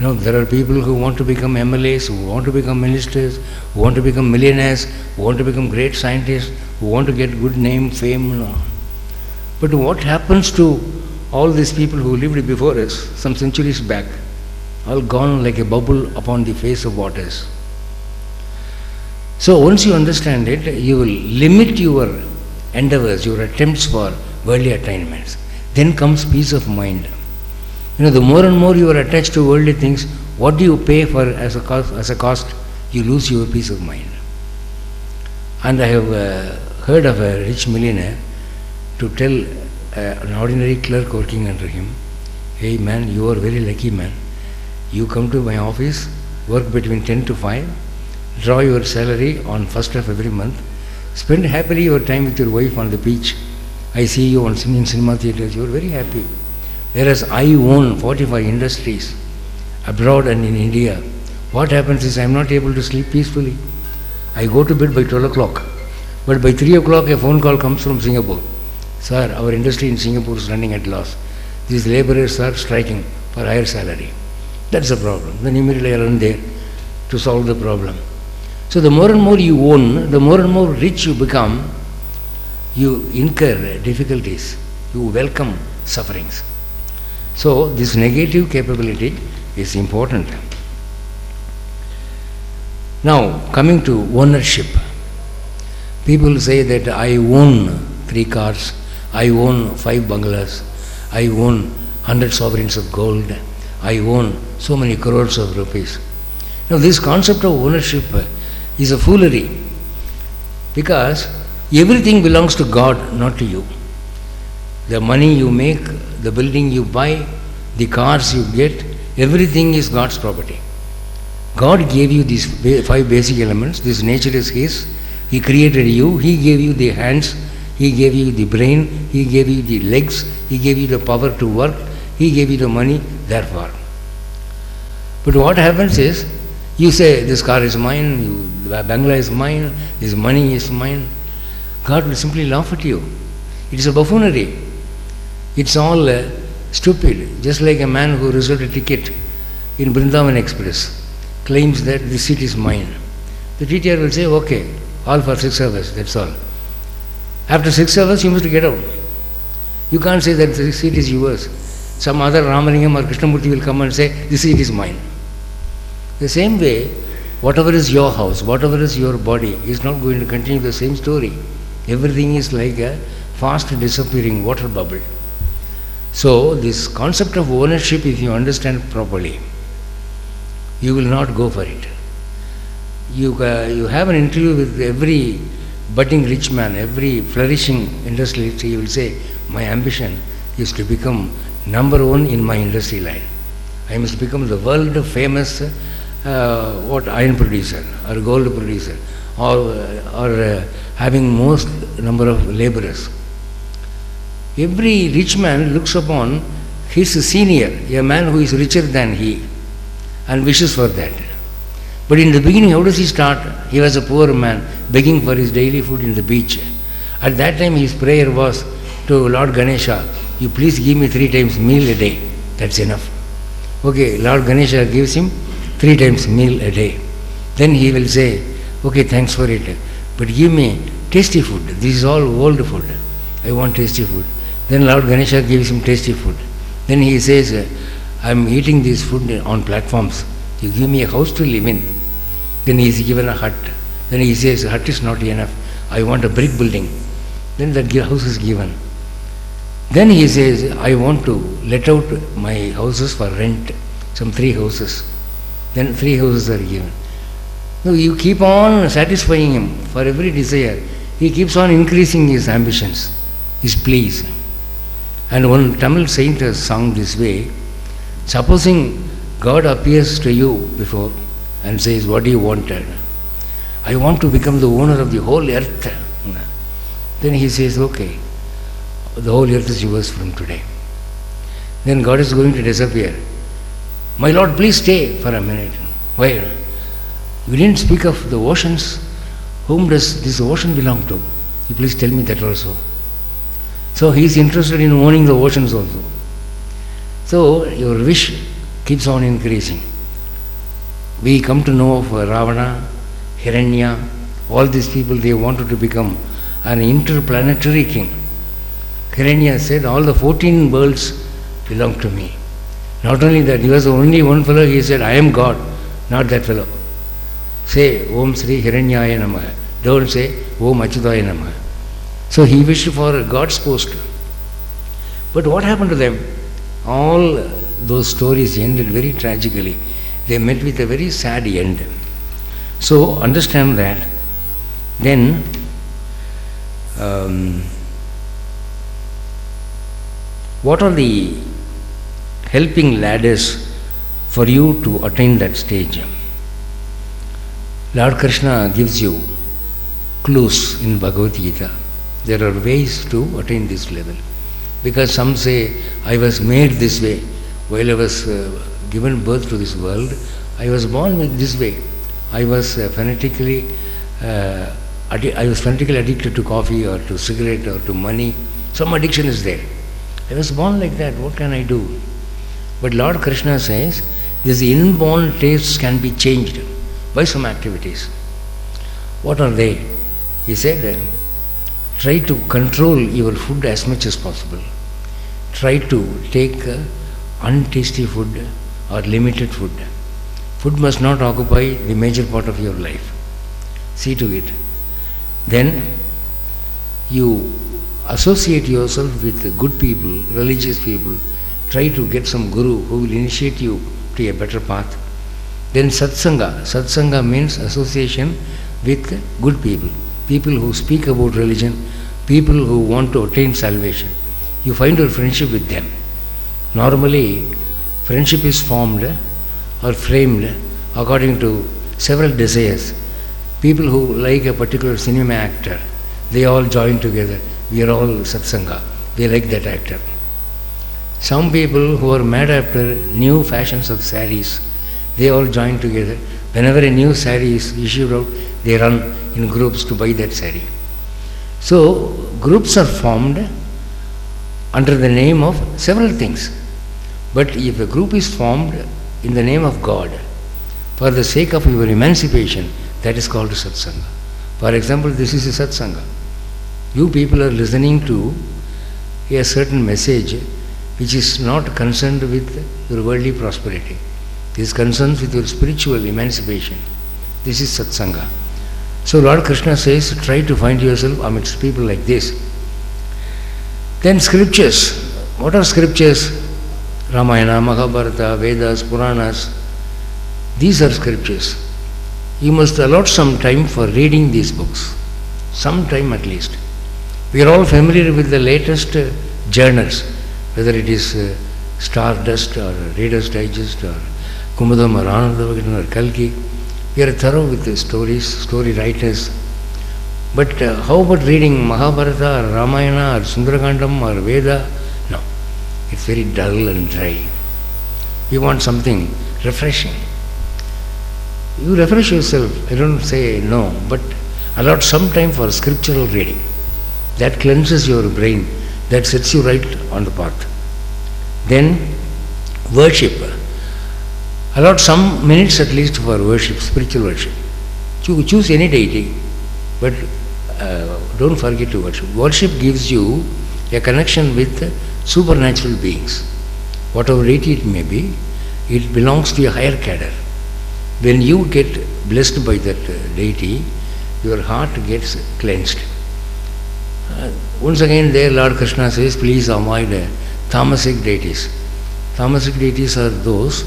There are people who want to become MLAs, who want to become ministers, who want to become millionaires, who want to become great scientists, who want to get good name, fame. But what happens to all these people who lived before us some centuries back? All gone like a bubble upon the face of waters. So once you understand it, you will limit your endeavors, your attempts for worldly attainments. Then comes peace of mind. The more and more you are attached to worldly things, what do you pay for as a cost? You lose your peace of mind. And I have heard of a rich millionaire to tell an ordinary clerk working under him, hey man, you are very lucky man. You come to my office, work between 10 to 5, draw your salary on 1st of every month, spend happily your time with your wife on the beach. I see you on cinema theatres, you are very happy. Whereas I own 45 industries abroad and in India. What happens is I am not able to sleep peacefully. I go to bed by 12 o'clock, but by 3 o'clock a phone call comes from Singapore. Sir, our industry in Singapore is running at loss. These laborers are striking for higher salary. That's the problem. Then immediately I run there to solve the problem. So the more and more you own, the more and more rich you become, you incur difficulties. You welcome sufferings. So this negative capability is important. Now coming to ownership. People say that I own 3 cars, I own 5 bungalows, I own 100 sovereigns of gold, I own so many crores of rupees. Now this concept of ownership is a foolery, because everything belongs to God, not to you. The money you make, the building you buy, the cars you get, everything is God's property. God gave you these 5 basic elements. This nature is His. He created you. He gave you the hands. He gave you the brain. He gave you the legs. He gave you the power to work. He gave you the money, therefore. But what happens is, you say, this car is mine, the bungalow is mine, this money is mine. God will simply laugh at you. It is a buffoonery. It's all stupid. Just like a man who reserved a ticket in Brindavan Express claims that this seat is mine. The TTR will say, okay, all for 6 hours, that's all. After 6 hours, you must get out. You can't say that the seat is yours. Some other Ramalingam or Krishnamurti will come and say, this seat is mine. The same way, whatever is your house, whatever is your body, is not going to continue the same story. Everything is like a fast disappearing water bubble. So, this concept of ownership, if you understand properly, you will not go for it. You have an interview with every budding rich man, every flourishing industrialist, he will say, my ambition is to become number 1 in my industry line. I must become the world famous iron producer or gold producer, or having most number of laborers. Every rich man looks upon his senior, a man who is richer than he, and wishes for that. But in the beginning, how does he start? He was a poor man begging for his daily food in the beach. At that time, his prayer was to Lord Ganesha, you please give me 3 times meal a day. That's enough. Okay, Lord Ganesha gives him 3 times meal a day. Then he will say, okay, thanks for it, but give me tasty food. This is all old food. I want tasty food. Then Lord Ganesha gives him tasty food. Then he says, I am eating this food on platforms. You give me a house to live in. Then he is given a hut. Then he says, hut is not enough. I want a brick building. Then that house is given. Then he says, I want to let out my houses for rent. Some 3 houses. Then 3 houses are given. No, you keep on satisfying him for every desire. He keeps on increasing his ambitions, his pleas. And one Tamil saint has sung this way, supposing God appears to you before and says, what do you want? I want to become the owner of the whole earth. Then he says, okay, the whole earth is yours from today. Then God is going to disappear. My Lord, please stay for a minute. Why? You didn't speak of the oceans. Whom does this ocean belong to? You please tell me that also. So he is interested in owning the oceans also. So your wish keeps on increasing. We come to know of Ravana, Hiranya, all these people, they wanted to become an interplanetary king. Hiranya said, all the 14 worlds belong to me. Not only that, he was only one fellow, he said, I am God, not that fellow. Say, Om Sri Hiranyaya Namaha. Don't say, Om Achyutaya Namaha. So he wished for God's post. But what happened to them? All those stories ended very tragically. They met with a very sad end. So understand that. Then, what are the helping ladders for you to attain that stage? Lord Krishna gives you clues in Bhagavad Gita. There are ways to attain this level. Because some say, I was made this way. While I was given birth to this world, I was born with this way. I was fanatically addicted to coffee or to cigarette or to money. Some addiction is there. I was born like that. What can I do? But Lord Krishna says, these inborn tastes can be changed by some activities. What are they? He said, try to control your food as much as possible. try to take untasty food or limited food. Food must not occupy the major part of your life. See to it. Then you associate yourself with good people, religious people. Try to get some guru who will initiate you to a better path. Then satsanga. Satsanga means association with good people. People who speak about religion, people who want to attain salvation. You find your friendship with them. Normally, friendship is formed or framed according to several desires. People who like a particular cinema actor, they all join together. We are all satsanga. We like that actor. Some people who are mad after new fashions of saris, they all join together. Whenever a new sari is issued out, they run in groups to buy that sari. So, groups are formed under the name of several things. But if a group is formed in the name of God, for the sake of your emancipation, that is called satsanga. For example, this is a satsanga. You people are listening to a certain message which is not concerned with your worldly prosperity. This concerns with your spiritual emancipation. This is satsanga. So Lord Krishna says, try to find yourself amidst people like this. Then scriptures. What are scriptures? Ramayana, Mahabharata, Vedas, Puranas. These are scriptures. You must allot some time for reading these books. Some time at least. We are all familiar with the latest journals, whether it is Stardust or Reader's Digest or Kumudam or Anandavagan or Kalki. We are thorough with the stories, story writers. But how about reading Mahabharata or Ramayana or Sundarakandam or Veda? No. It's very dull and dry. We want something refreshing. You refresh yourself. I don't say no, but allot some time for scriptural reading. That cleanses your brain. That sets you right on the path. Then worship. Allot some minutes at least for worship, spiritual worship. Choose any deity, but don't forget to worship. Worship gives you a connection with supernatural beings. Whatever deity it may be, it belongs to a higher cadre. When you get blessed by that deity, your heart gets cleansed. Once again there Lord Krishna says, please avoid tamasic deities. Tamasic deities are those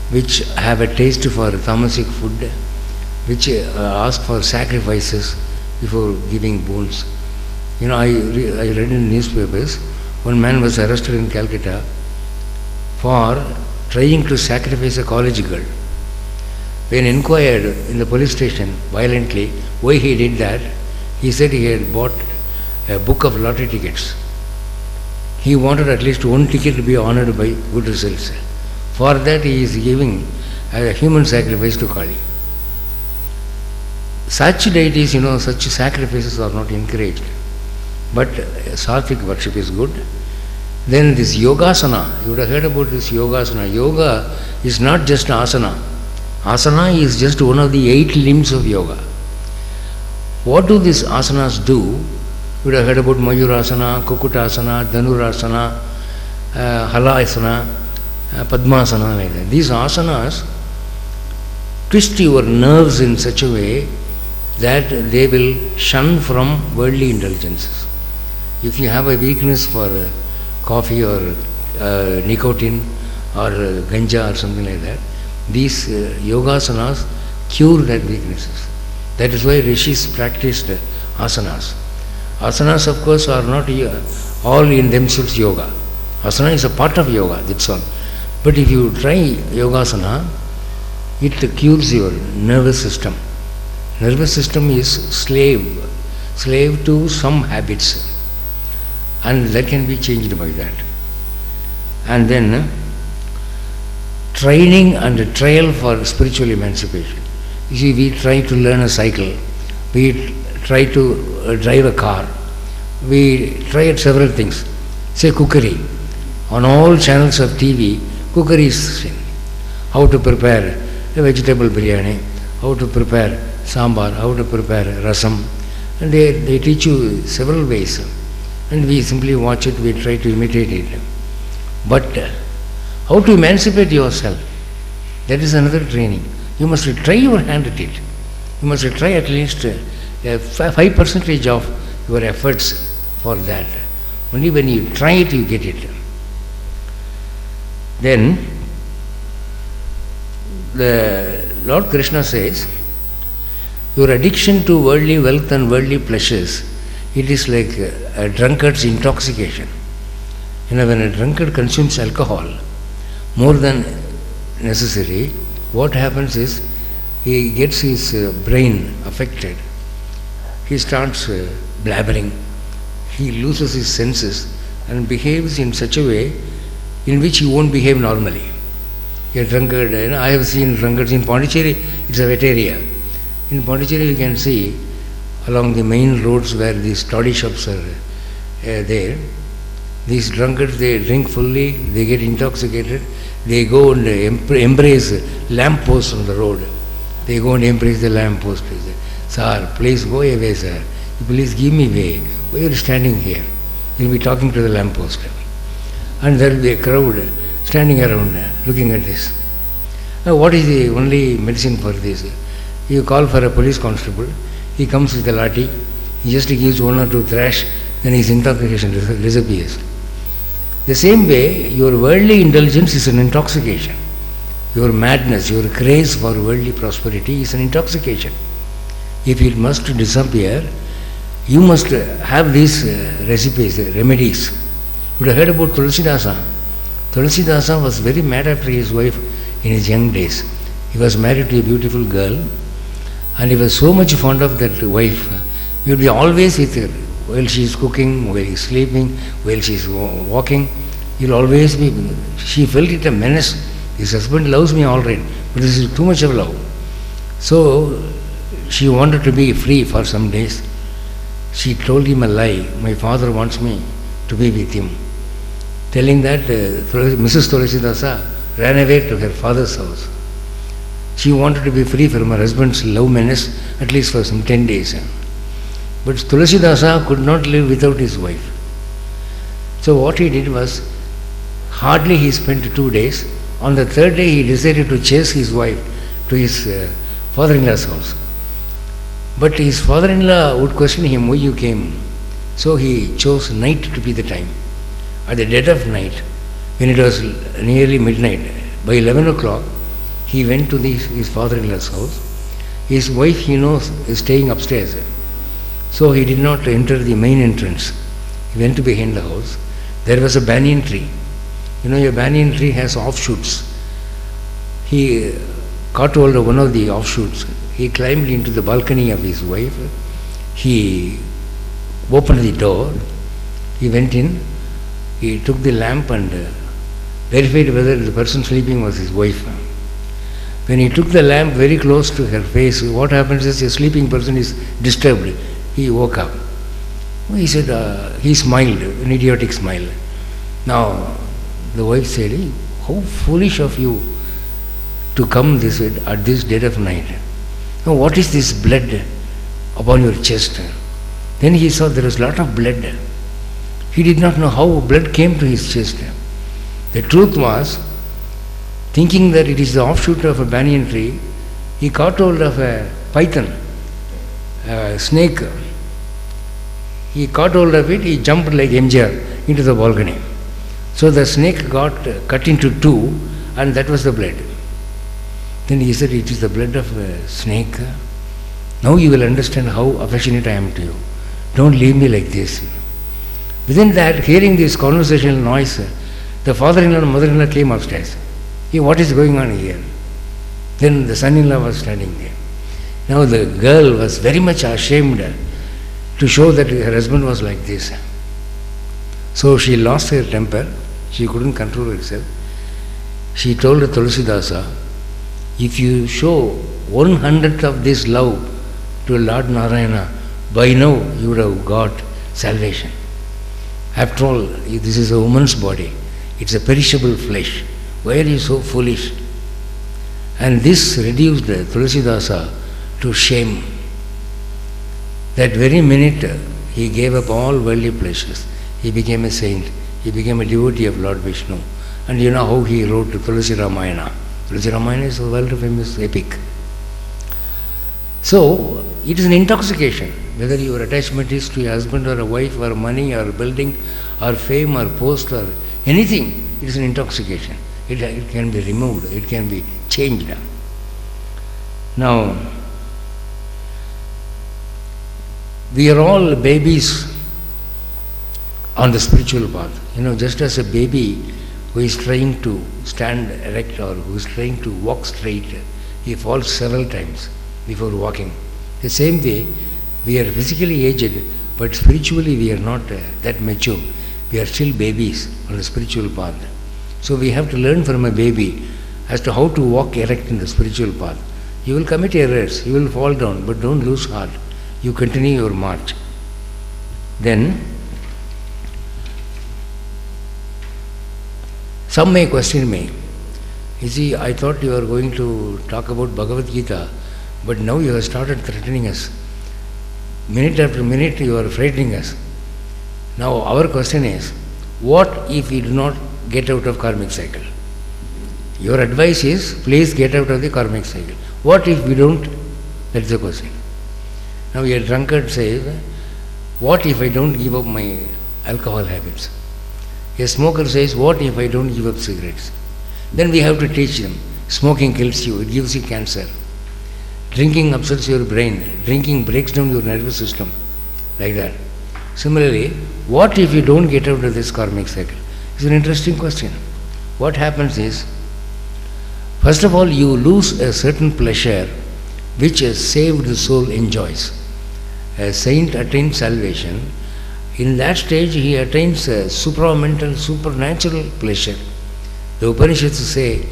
which have a taste for tamasic food, which ask for sacrifices before giving boons. You know, I read in newspapers, one man was arrested in Calcutta for trying to sacrifice a college girl. When inquired in the police station violently why he did that, he said he had bought a book of lottery tickets. He wanted at least one ticket to be honored by good results. For that he is giving a human sacrifice to Kali. Such deities, such sacrifices are not encouraged. But sattvic worship is good. Then this yogasana, you would have heard about this yogasana. Yoga is not just asana. Asana is just one of the 8 limbs of yoga. What do these asanas do? You would have heard about Mayurasana, Kukutasana, Dhanurasana, Halasana, Padmasana, like that. These asanas twist your nerves in such a way that they will shun from worldly indulgences. If you have a weakness for coffee or nicotine or ganja or something like that, these yogasanas cure that weaknesses. That is why rishis practiced asanas. Asanas, of course, are not all in themselves yoga. Asana is a part of yoga, that's all. But if you try yogasana, it cures your nervous system. Nervous system is slave to some habits, and that can be changed by that. And then training and trial for spiritual emancipation. You see, we try to learn a cycle, we try to drive a car, we try several things. Say cookery. On all channels of TV, cookery is seen. How to prepare a vegetable biryani, how to prepare sambar, how to prepare rasam. And they teach you several ways. And we simply watch it, we try to imitate it. But how to emancipate yourself? That is another training. You must try your hand at it. You must try at least 5% of your efforts for that. Only when you try it, you get it. Then the Lord Krishna says, your addiction to worldly wealth and worldly pleasures, it is like a drunkard's intoxication. When a drunkard consumes alcohol more than necessary, what happens is he gets his brain affected. He starts blabbering. He loses his senses and behaves in such a way in which he won't behave normally. A drunkard, I have seen drunkards in Pondicherry, it's a wet area. In Pondicherry you can see along the main roads where these toddy shops are there, these drunkards, they drink fully, they get intoxicated, they go and embrace lamp posts on the road. They go and embrace the lamp post. They say, sir, please go away, sir. Please give me way. Why are you standing here? You'll be talking to the lamp post. And there will be a crowd standing around looking at this. Now, what is the only medicine for this? You call for a police constable, he comes with a lathi, he just gives 1 or 2 thrash, then his intoxication disappears. The same way, your worldly indulgence is an intoxication. Your madness, your craze for worldly prosperity is an intoxication. If it must disappear, you must have these recipes, remedies. You would have heard about Tulasidasa. Tulasidasa was very mad after his wife in his young days. He was married to a beautiful girl and he was so much fond of that wife. He would be always with her. While she is cooking, while he is sleeping, while she is walking, he will always be. She felt it a menace. His husband loves me all right, but this is too much of love. So she wanted to be free for some days. She told him a lie. My father wants me to be with him. Telling that, Mrs. Tulasidasa ran away to her father's house. She wanted to be free from her husband's love menace, at least for some 10 days. But Tulasidasa could not live without his wife. So what he did was, hardly he spent 2 days. On the 3rd day he decided to chase his wife to his father-in-law's house. But his father-in-law would question him, why you came? So he chose night to be the time. At the dead of night, when it was nearly midnight, by 11 o'clock, he went to his father-in-law's house. His wife, he knows, is staying upstairs. So he did not enter the main entrance. He went to behind the house. There was a banyan tree. You know, a banyan tree has offshoots. He caught hold of one of the offshoots. He climbed into the balcony of his wife. He opened the door. He went in. He took the lamp and verified whether the person sleeping was his wife. When he took the lamp very close to her face, what happens is a sleeping person is disturbed. He woke up. He said, he smiled, an idiotic smile. Now, the wife said, hey, how foolish of you to come this way at this dead of night. Now, what is this blood upon your chest? Then he saw there was a lot of blood. He did not know how blood came to his chest. The truth was, thinking that it is the offshoot of a banyan tree, he caught hold of a python, a snake. He caught hold of it, he jumped like MJR into the balcony. So the snake got cut into 2 and that was the blood. Then he said, it is the blood of a snake. Now you will understand how affectionate I am to you. Don't leave me like this. Within that, hearing this conversational noise, the father-in-law and mother-in-law came upstairs. Hey, what is going on here? Then the son-in-law was standing there. Now the girl was very much ashamed to show that her husband was like this. So she lost her temper. She couldn't control herself. She told Tulasidasa, if you show 1/100th of this love to Lord Narayana, by now you would have got salvation. After all, this is a woman's body. It's a perishable flesh. Why are you so foolish? And this reduced Tulasidasa to shame. That very minute he gave up all worldly pleasures. He became a saint. He became a devotee of Lord Vishnu. And you know how he wrote Tulasi Ramayana. Tulasi Ramayana is a world famous epic. So, it is an intoxication. Whether your attachment is to a husband or a wife or money or building or fame or post or anything, it is an intoxication. It can be removed, it can be changed. Now, we are all babies on the spiritual path. Just as a baby who is trying to stand erect or who is trying to walk straight, he falls several times before walking. The same way, we are physically aged, but spiritually we are not that mature. We are still babies on the spiritual path. So we have to learn from a baby as to how to walk erect in the spiritual path. You will commit errors, you will fall down, but don't lose heart. You continue your march. Then, some may question me. You see, I thought you were going to talk about Bhagavad Gita, but now you have started threatening us. Minute after minute you are frightening us. Now our question is, what if we do not get out of karmic cycle? Your advice is, please get out of the karmic cycle. What if we don't? That's the question. Now a drunkard says, what if I don't give up my alcohol habits? A smoker says, what if I don't give up cigarettes? Then we have to teach them, smoking kills you, it gives you cancer. Drinking upsets your brain, drinking breaks down your nervous system, like that. Similarly, what if you don't get out of this karmic cycle? It's an interesting question. What happens is, first of all, you lose a certain pleasure which a saved soul enjoys. A saint attains salvation. In that stage, he attains a supramental, supernatural pleasure. The Upanishads say,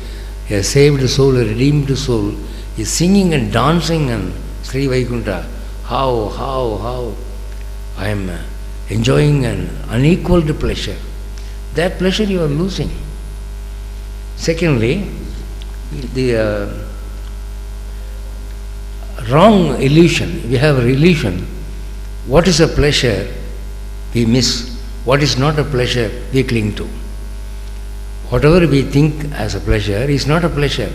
a saved soul, a redeemed soul, is singing and dancing and Sri Vaikunta. How I am enjoying an unequaled pleasure. That pleasure you are losing. Secondly, the wrong illusion. We have a illusion. What is a pleasure we miss? What is not a pleasure we cling to? Whatever we think as a pleasure is not a pleasure.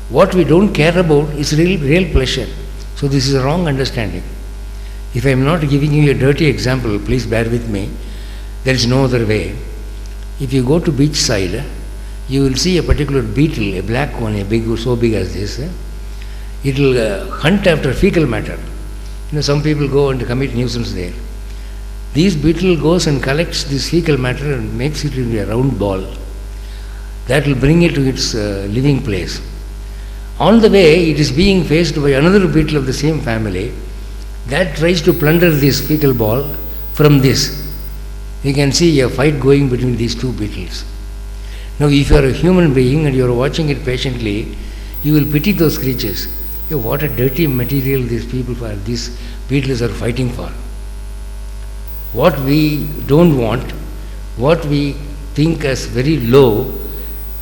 What we don't care about is real pleasure. So this is a wrong understanding. If I am not giving you a dirty example, please bear with me. There is no other way. If you go to beach side, you will see a particular beetle, a black one, so big as this. It will hunt after fecal matter. Some people go and commit nuisance there. This beetle goes and collects this fecal matter and makes it into a round ball. That will bring it to its living place. On the way, it is being faced by another beetle of the same family that tries to plunder this fecal ball from this. You can see a fight going between these two beetles. Now, if you are a human being and you are watching it patiently, you will pity those creatures. What a dirty material these beetles are fighting for. What we don't want, what we think as very low,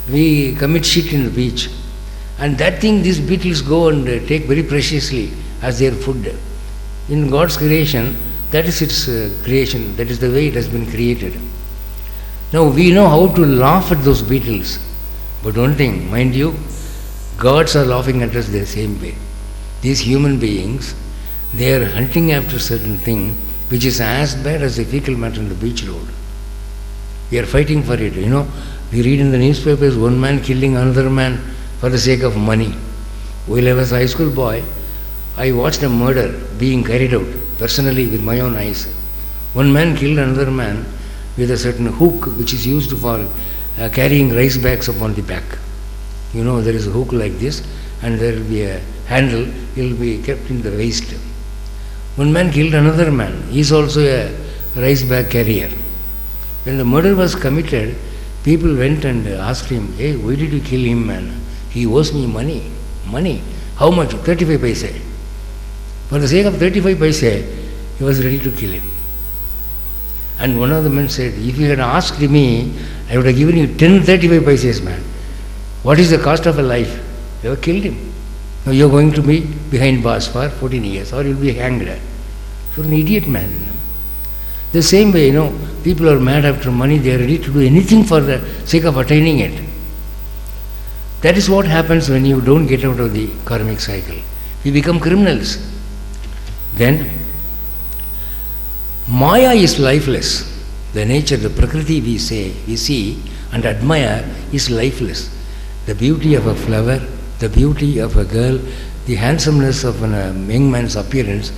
we commit shit in the beach. And that thing these beetles go and take very preciously as their food. In God's creation, that is its creation, that is the way it has been created. Now we know how to laugh at those beetles. But one thing, mind you, gods are laughing at us the same way. These human beings, they are hunting after certain thing which is as bad as the fecal matter on the beach road. We are fighting for it. We read in the newspapers, one man killing another man for the sake of money. While I was a high school boy, I watched a murder being carried out personally with my own eyes. One man killed another man with a certain hook which is used for carrying rice bags upon the back. There is a hook like this and there will be a handle, it will be kept in the waist. One man killed another man, he is also a rice bag carrier. When the murder was committed, people went and asked him, hey, why did you kill him, man? He owes me money. Money? How much? 35 paise. For the sake of 35 paise, he was ready to kill him. And one of the men said, if you had asked me, I would have given you 10 35 paises, man. What is the cost of a life? You have killed him. Now you are going to be behind bars for 14 years or you will be hanged. You are an idiot, man. The same way, people are mad after money, they are ready to do anything for the sake of attaining it. That is what happens when you don't get out of the karmic cycle. We become criminals. Then, Maya is lifeless. The nature, the Prakriti we see and admire is lifeless. The beauty of a flower, the beauty of a girl, the handsomeness of a young man's appearance,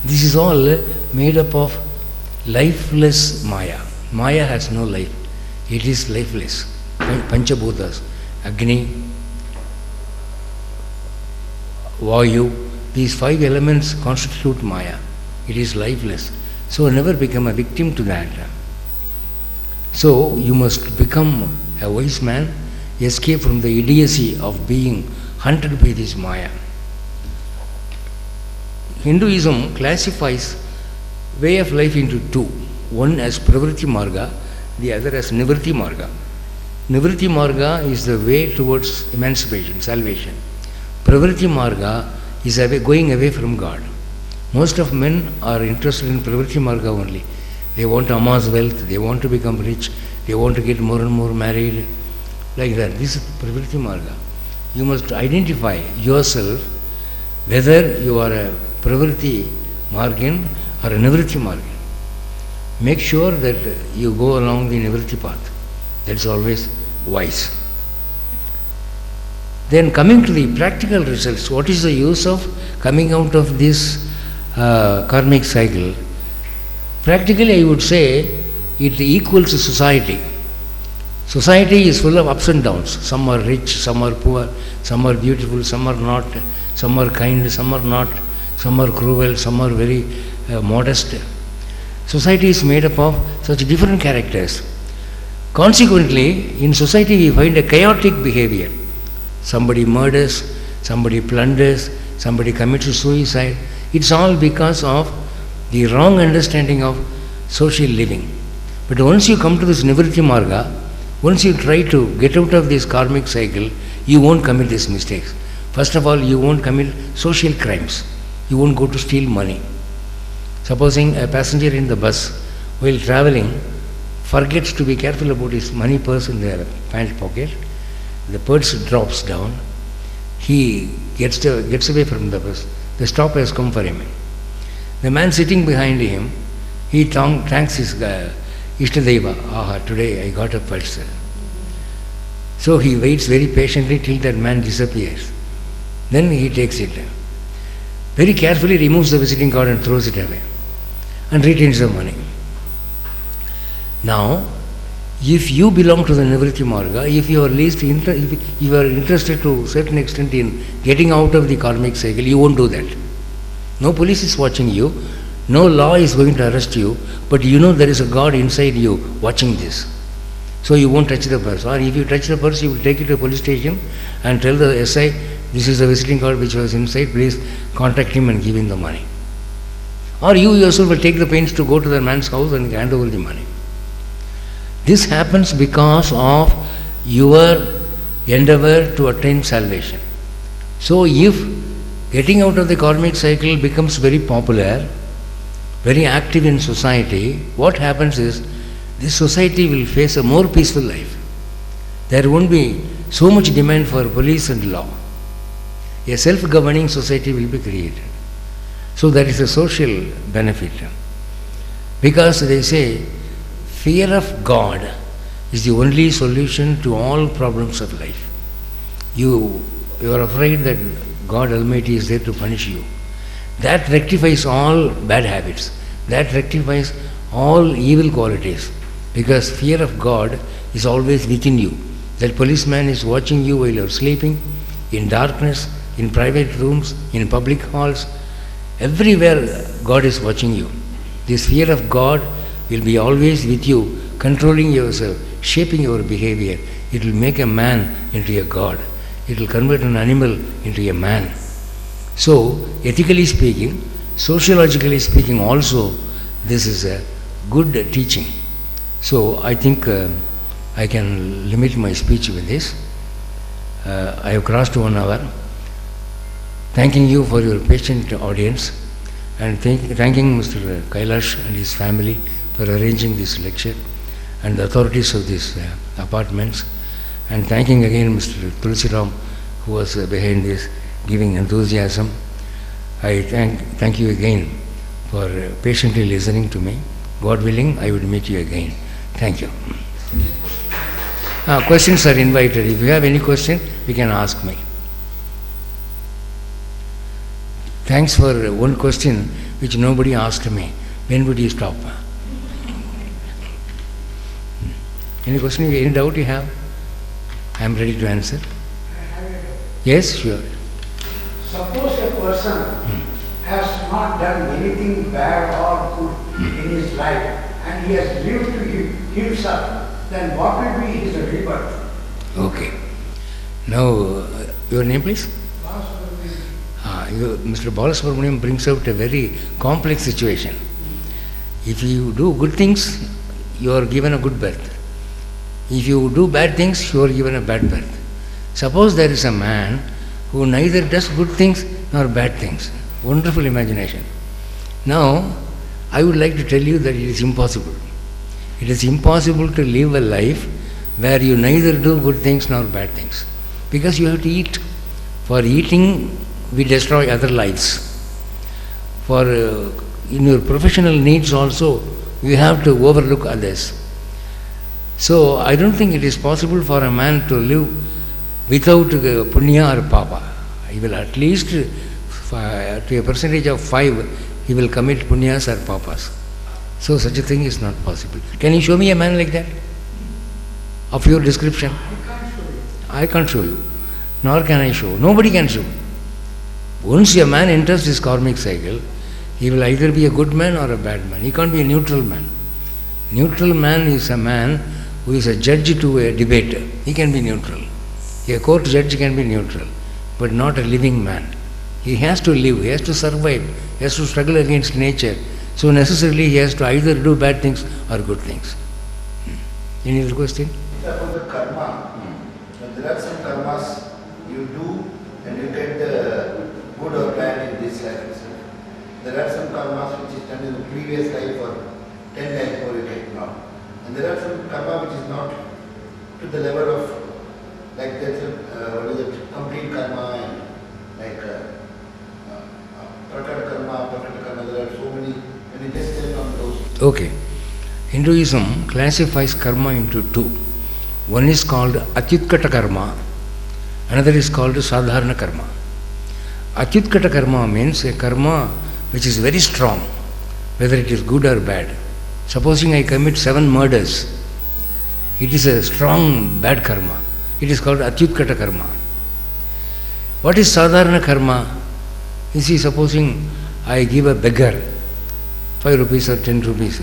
this is all made up of lifeless Maya. Maya has no life. It is lifeless. Panchabhutas, Agni, Vayu, these 5 elements constitute Maya. It is lifeless. So never become a victim to that. So you must become a wise man, escape from the idiocy of being hunted by this Maya. Hinduism classifies way of life into 2. One as Pravritti Marga, the other as Nivritti Marga. Nivritti Marga is the way towards emancipation, salvation. Pravritti Marga is going away from God. Most of men are interested in Pravritti Marga only. They want to amass wealth, they want to become rich, they want to get more and more married, like that. This is Pravritti Marga. You must identify yourself whether you are a Pravritti Margin or a Nivritti Margin. Make sure that you go along the Nivritti path. That's always wise. Then coming to the practical results, what is the use of coming out of this karmic cycle? Practically I would say it equals society. Society is full of ups and downs. Some are rich, some are poor, some are beautiful, some are not, some are kind, some are not, some are cruel, some are very modest. Society is made up of such different characters. Consequently, in society we find a chaotic behavior. Somebody murders, somebody plunders, somebody commits suicide. It's all because of the wrong understanding of social living. But once you come to this Nivritti Marga, once you try to get out of this karmic cycle, you won't commit these mistakes. First of all, you won't commit social crimes. You won't go to steal money. Supposing a passenger in the bus while traveling forgets to be careful about his money purse in their pant pocket, the purse drops down, he gets away from the bus. The stop has come for him. The man sitting behind him, he thanks his Ishtadeva. Aha, today I got a purse. So he waits very patiently till that man disappears. Then he takes it. Very carefully removes the visiting card and throws it away and retains the money. Now, if you belong to the Nivritti Marga, if you are interested to a certain extent in getting out of the karmic cycle, you won't do that. No police is watching you, no law is going to arrest you, but you know there is a God inside you watching this. So you won't touch the purse. Or if you touch the purse, you will take it to a police station and tell the SI, this is a visiting card which was inside, please contact him and give him the money. Or you yourself will take the pains to go to the man's house and hand over the money. This happens because of your endeavor to attain salvation. So if getting out of the karmic cycle becomes very popular, very active in society, what happens is this society will face a more peaceful life. There won't be so much demand for police and law. A self-governing society will be created. So that is a social benefit. Because they say, fear of God is the only solution to all problems of life. You are afraid that God Almighty is there to punish you. That rectifies all bad habits. That rectifies all evil qualities. Because fear of God is always within you. That policeman is watching you while you are sleeping, in darkness, in private rooms, in public halls. Everywhere God is watching you. This fear of God will be always with you, controlling yourself, shaping your behavior. It will make a man into a God. It will convert an animal into a man. So, ethically speaking, sociologically speaking also, this is a good teaching. So, I think I can limit my speech with this. I have crossed 1 hour. Thanking you for your patient audience and thanking Mr. Kailash and his family for arranging this lecture and the authorities of these apartments, and thanking again Mr. Tulsiram, who was behind this, giving enthusiasm. I thank you again for patiently listening to me. God willing, I would meet you again. Thank you. Questions are invited. If you have any question, you can ask me. Thanks for one question which nobody asked me. When would you stop? Any question, any doubt you have? I am ready to answer. Yes, sure. Suppose a person has not done anything bad or good in his life and he has lived to himself, then what will be his rebirth? Okay. Now, your name please? Mr. Balasubramaniam brings out a very complex situation. If you do good things, you are given a good birth. If you do bad things, you are given a bad birth. Suppose there is a man who neither does good things nor bad things. Wonderful imagination. Now, I would like to tell you that it is impossible. It is impossible to live a life where you neither do good things nor bad things. Because you have to eat. For eating, we destroy other lives. For in your professional needs also, you have to overlook others. So, I don't think it is possible for a man to live without punya or papa. He will at least, to a percentage of 5, he will commit punyas or papas. So, such a thing is not possible. Can you show me a man like that? Of your description? I can't show you. Nor can I show. Nobody can show. Once a man enters this karmic cycle, he will either be a good man or a bad man. He can't be a neutral man. Neutral man is a man who is a judge to a debate. He can be neutral. A court judge can be neutral, but not a living man. He has to live, he has to survive, he has to struggle against nature. So necessarily he has to either do bad things or good things. Any other question? About the karma, there are some karmas you do and you get good or bad in this life itself. There are some karmas which is done in the previous life or 10 times more you get now. And there are some karma which is not to the level of, like there's what is it, complete karma and like prakata karma, there are so many, when you just tell on those. Okay. Hinduism classifies karma into two. One is called Atyutkata karma, another is called Sadharana karma. Atyutkata karma means a karma which is very strong, whether it is good or bad. Supposing I commit 7 murders, it is a strong bad karma. It is called Atyutkata karma. What is Sadharana karma? You see, supposing I give a beggar 5 rupees or 10 rupees,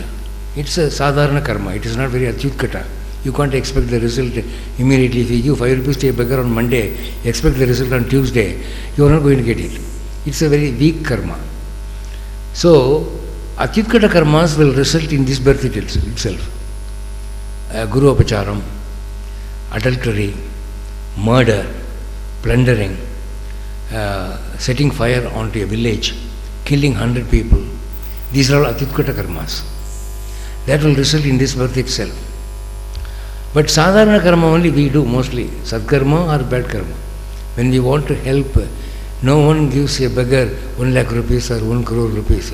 it's a Sadharana karma. It is not very Atyutkata. You can't expect the result immediately. If you give 5 rupees to a beggar on Monday, expect the result on Tuesday, you are not going to get it. It's a very weak karma. So, Atyutkata karmas will result in this birth itself. Guru Apacharam, adultery, murder, plundering, setting fire onto a village, killing 100 people. These are all Atyutkata karmas. That will result in this birth itself. But Sadharana karma only we do mostly, Sadkarma or bad karma. When we want to help, no one gives a beggar 1 lakh rupees or 1 crore rupees.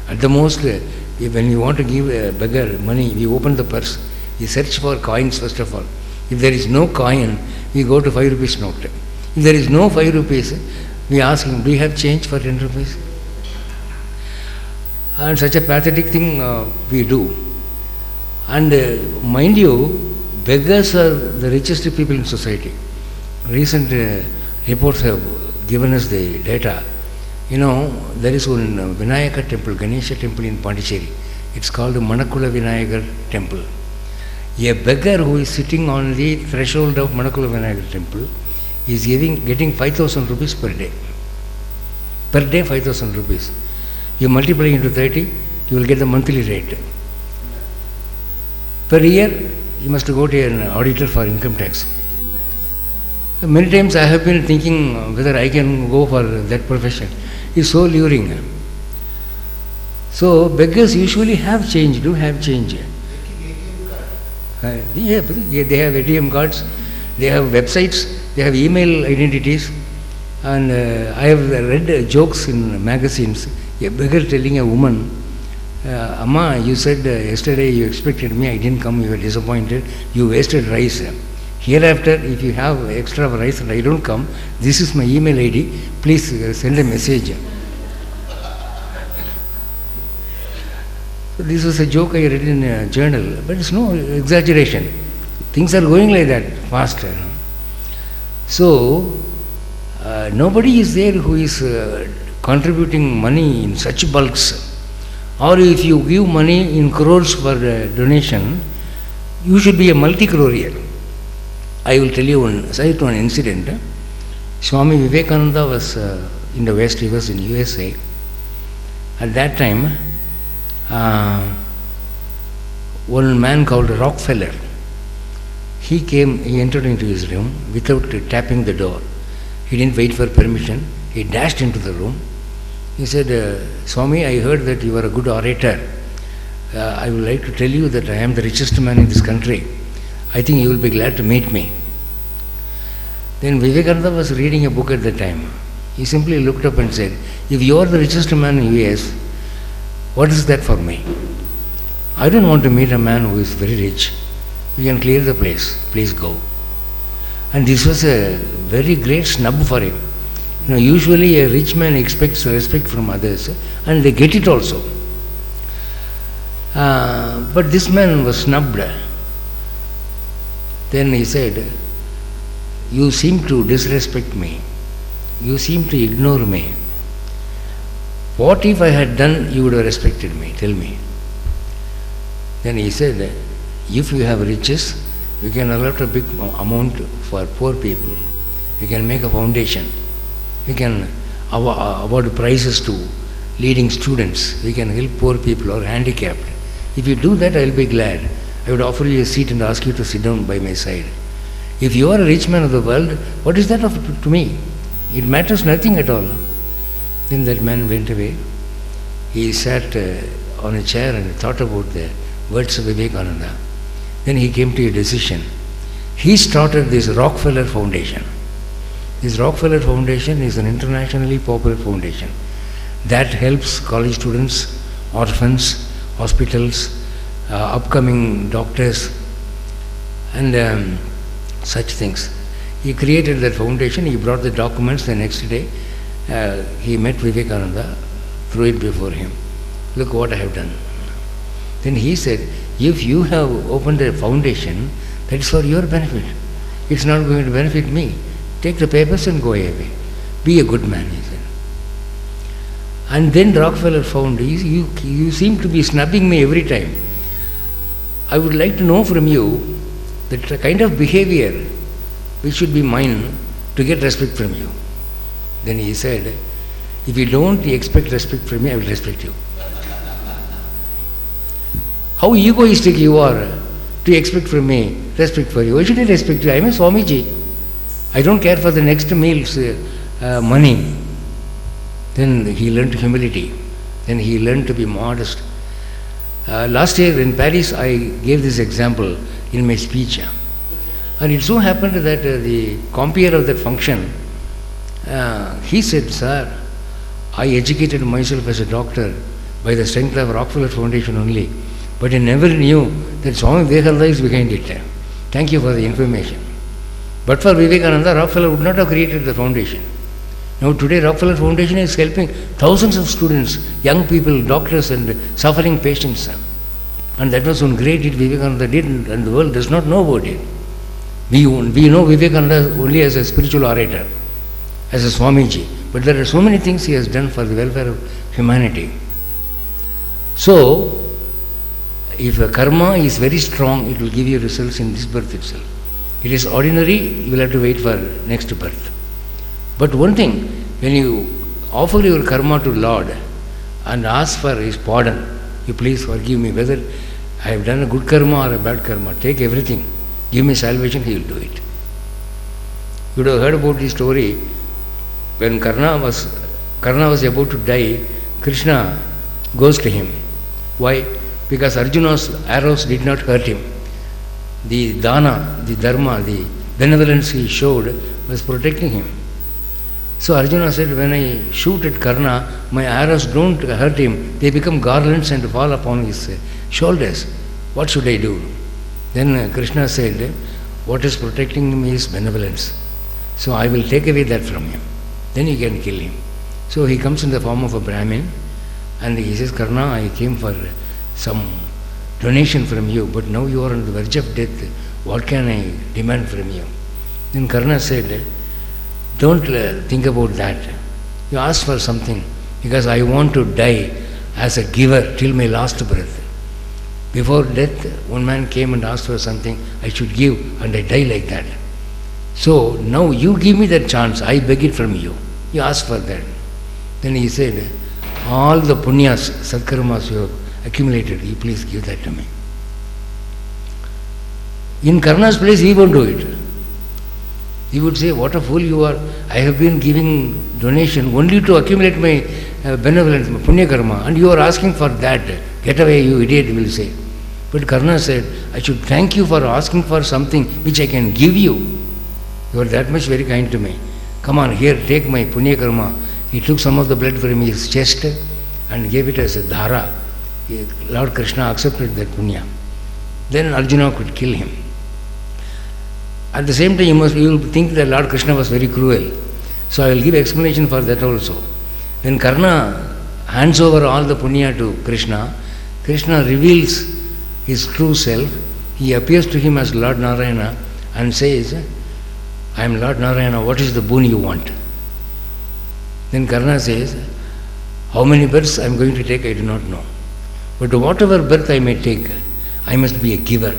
At the most, when we want to give a beggar money, we open the purse, we search for coins first of all. If there is no coin, we go to 5 rupees note. If there is no 5 rupees, we ask him, do you have change for 10 rupees? And such a pathetic thing we do. And mind you, beggars are the richest people in society. Recent reports have given us the data. You know, there is one Vinayaka temple, Ganesha temple in Pondicherry. It's called Manakula Vinayaka temple. A beggar who is sitting on the threshold of Manakula Vinayaka temple is getting 5,000 rupees per day. Per day 5,000 rupees. You multiply into 30, you will get the monthly rate. Per year, you must go to an auditor for income tax. Many times I have been thinking whether I can go for that profession. It's so luring. So beggars usually have change, do have change. Yeah, they have ATM cards, they have websites, they have email identities, and I have read jokes in magazines. A beggar telling a woman, Amma, you said yesterday you expected me, I didn't come, you were disappointed, you wasted rice. Hereafter, if you have extra rice and I don't come, this is my email ID, please send a message. So this was a joke I read in a journal, but it's no exaggeration. Things are going like that, faster. So, nobody is there who is contributing money in such bulks. Or if you give money in crores for donation, you should be a multi-crorier. I will tell you one incident. Swami Vivekananda was in the West, he was in USA. At that time, one man called Rockefeller, he entered into his room without tapping the door. He didn't wait for permission. He dashed into the room. He said, Swami, I heard that you are a good orator. I would like to tell you that I am the richest man in this country. I think you will be glad to meet me. Then Vivekananda was reading a book at the time. He simply looked up and said, if you are the richest man in US, what is that for me? I don't want to meet a man who is very rich. You can clear the place. Please go. And this was a very great snub for him. Usually a rich man expects respect from others, and they get it also. But this man was snubbed. Then he said, you seem to disrespect me. You seem to ignore me. What if I had done, you would have respected me? Tell me. Then he said, if you have riches, you can allot a big amount for poor people. You can make a foundation. You can award prizes to leading students. We can help poor people or handicapped. If you do that, I will be glad. I would offer you a seat and ask you to sit down by my side. If you are a rich man of the world, what is that to me? It matters nothing at all. Then that man went away. He sat on a chair and thought about the words of Vivekananda. Then he came to a decision. He started this Rockefeller Foundation. This Rockefeller Foundation is an internationally popular foundation that helps college students, orphans, hospitals, upcoming doctors, and such things. He created that foundation, he brought the documents. The next day he met Vivekananda, threw it before him. Look what I have done. Then he said, if you have opened a foundation, that is for your benefit. It's not going to benefit me. Take the papers and go away. Be a good man, he said. And then Rockefeller found, you seem to be snubbing me every time. I would like to know from you the kind of behavior which should be mine to get respect from you. Then he said, if you don't expect respect from me, I will respect you. How egoistic you are to expect from me respect for you. Why should I respect you? I am a Swamiji. I don't care for the next meal's money. Then he learned humility. Then he learned to be modest. Last year in Paris, I gave this example in my speech. And it so happened that the compeer of that function, he said, sir, I educated myself as a doctor by the strength of Rockefeller Foundation only, but I never knew that Swami Vivekananda is behind it. Thank you for the information. But for Vivekananda, Rockefeller would not have created the foundation. Now today Rockefeller Foundation is helping thousands of students, young people, doctors and suffering patients. And that was one great deed Vivekananda did, and the world does not know about it. We know Vivekananda only as a spiritual orator, as a Swamiji. But there are so many things he has done for the welfare of humanity. So, if a karma is very strong, it will give you results in this birth itself. It is ordinary, you will have to wait for next birth. But one thing, when you offer your karma to Lord and ask for His pardon, you please forgive me, whether I have done a good karma or a bad karma, take everything, give me salvation, He will do it. You would have heard about this story, when Karna was about to die, Krishna goes to him. Why? Because Arjuna's arrows did not hurt him. The dana, the dharma, the benevolence he showed was protecting him. So Arjuna said, when I shoot at Karna, my arrows don't hurt him. They become garlands and fall upon his shoulders. What should I do? Then Krishna said, what is protecting him is benevolence. So I will take away that from him. Then you can kill him. So he comes in the form of a Brahmin and he says, Karna, I came for some donation from you, but now you are on the verge of death. What can I demand from you? Then Karna said, don't think about that. You ask for something, because I want to die as a giver till my last breath. Before death, one man came and asked for something, I should give, and I die like that. So now you give me that chance, I beg it from you. You ask for that. Then he said, all the punyas, sadkarmas you have accumulated, you please give that to me. In Karna's place, he won't do it. He would say, what a fool you are. I have been giving donation only to accumulate my benevolence, my punya karma, and you are asking for that. Get away, you idiot, he will say. But Karna said, I should thank you for asking for something which I can give you. You are that much very kind to me. Come on, here, take my punya karma. He took some of the blood from his chest and gave it as a dhara. Lord Krishna accepted that punya. Then Arjuna could kill him. At the same time, you will think that Lord Krishna was very cruel. So I will give explanation for that also. When Karna hands over all the punya to Krishna, Krishna reveals his true self. He appears to him as Lord Narayana and says, I am Lord Narayana, what is the boon you want? Then Karna says, how many births I am going to take, I do not know. But whatever birth I may take, I must be a giver.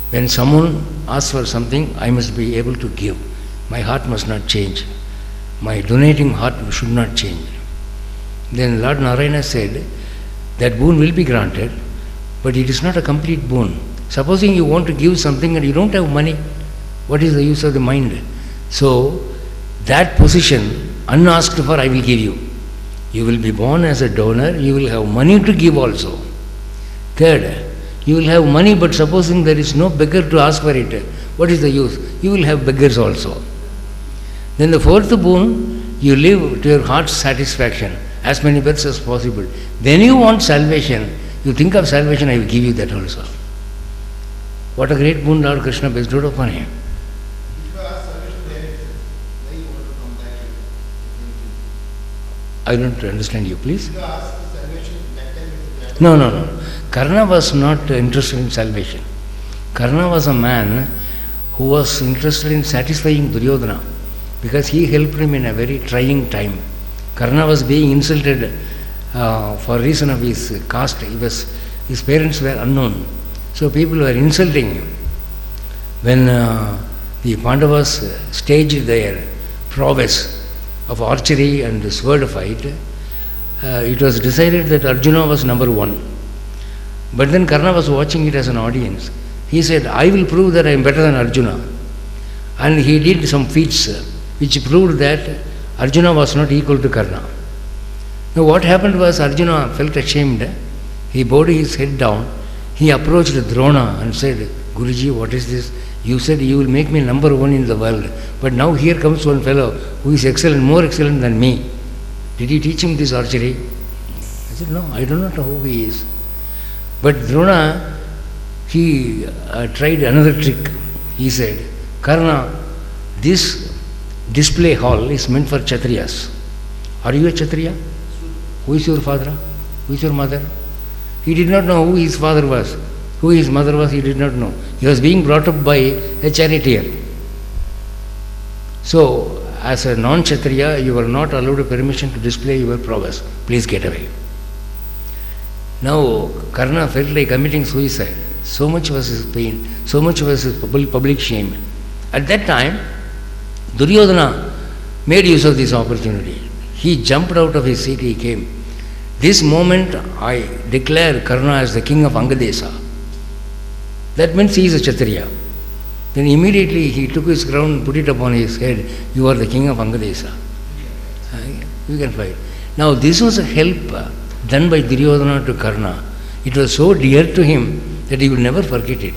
When someone asks for something, I must be able to give. My heart must not change. My donating heart should not change. Then Lord Narayana said, that boon will be granted, but it is not a complete boon. Supposing you want to give something and you don't have money, what is the use of the mind? So, that position, unasked for, I will give you. You will be born as a donor, you will have money to give also. Third, you will have money, but supposing there is no beggar to ask for it, what is the use? You will have beggars also. Then the fourth boon, you live to your heart's satisfaction, as many births as possible. Then you want salvation, you think of salvation, I will give you that also. What a great boon Lord Krishna bestowed upon him. I don't understand you, please. No. Karna was not interested in salvation. Karna was a man who was interested in satisfying Duryodhana because he helped him in a very trying time. Karna was being insulted for reason of his caste. His parents were unknown. So people were insulting him. When the Pandavas staged their prowess of archery and sword fight, it was decided that Arjuna was number one. But then Karna was watching it as an audience. He said, I will prove that I am better than Arjuna. And he did some feats which proved that Arjuna was not equal to Karna. Now what happened was Arjuna felt ashamed. He bowed his head down. He approached Drona and said, Guruji, what is this? You said you will make me number one in the world. But now here comes one fellow who is excellent, more excellent than me. Did you teach him this archery? I said, no, I do not know who he is. But Drona, he tried another trick. He said, Karna, this display hall is meant for Kshatriyas. Are you a Kshatriya? Who is your father? Who is your mother? He did not know who his father was. Who his mother was, he did not know. He was being brought up by a charioteer. So, as a non-Kshatriya, you were not allowed permission to display your prowess. Please get away. Now, Karna felt like committing suicide. So much was his pain, so much was his public shame. At that time, Duryodhana made use of this opportunity. He jumped out of his seat, he came. This moment, I declare Karna as the king of Angadesa. That means he is a Kshatriya. Then immediately he took his crown and put it upon his head. You are the king of Angadesa. You can fight. Now this was a help done by Duryodhana to Karna, it was so dear to him that he would never forget it.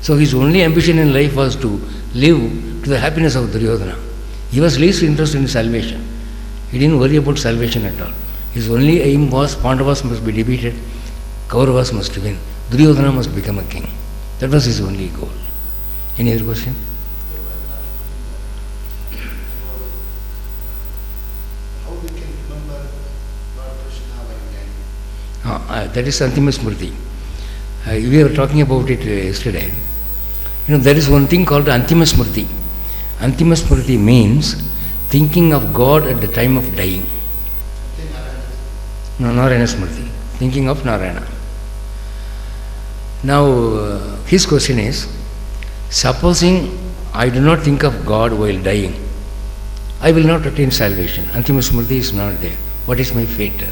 So his only ambition in life was to live to the happiness of Duryodhana. He was least interested in salvation. He didn't worry about salvation at all. His only aim was Pandavas must be defeated, Kauravas must win, Duryodhana must become a king. That was his only goal. Any other question? How we can remember Lord Krishna like that? That is Antima Smriti. We were talking about it yesterday. There is one thing called Antima Smriti. Antima Smriti means thinking of God at the time of dying. No, Narayana Smriti. Thinking of Narayana. Now, his question is, supposing I do not think of God while dying, I will not attain salvation. Antima Smriti is not there. What is my fate?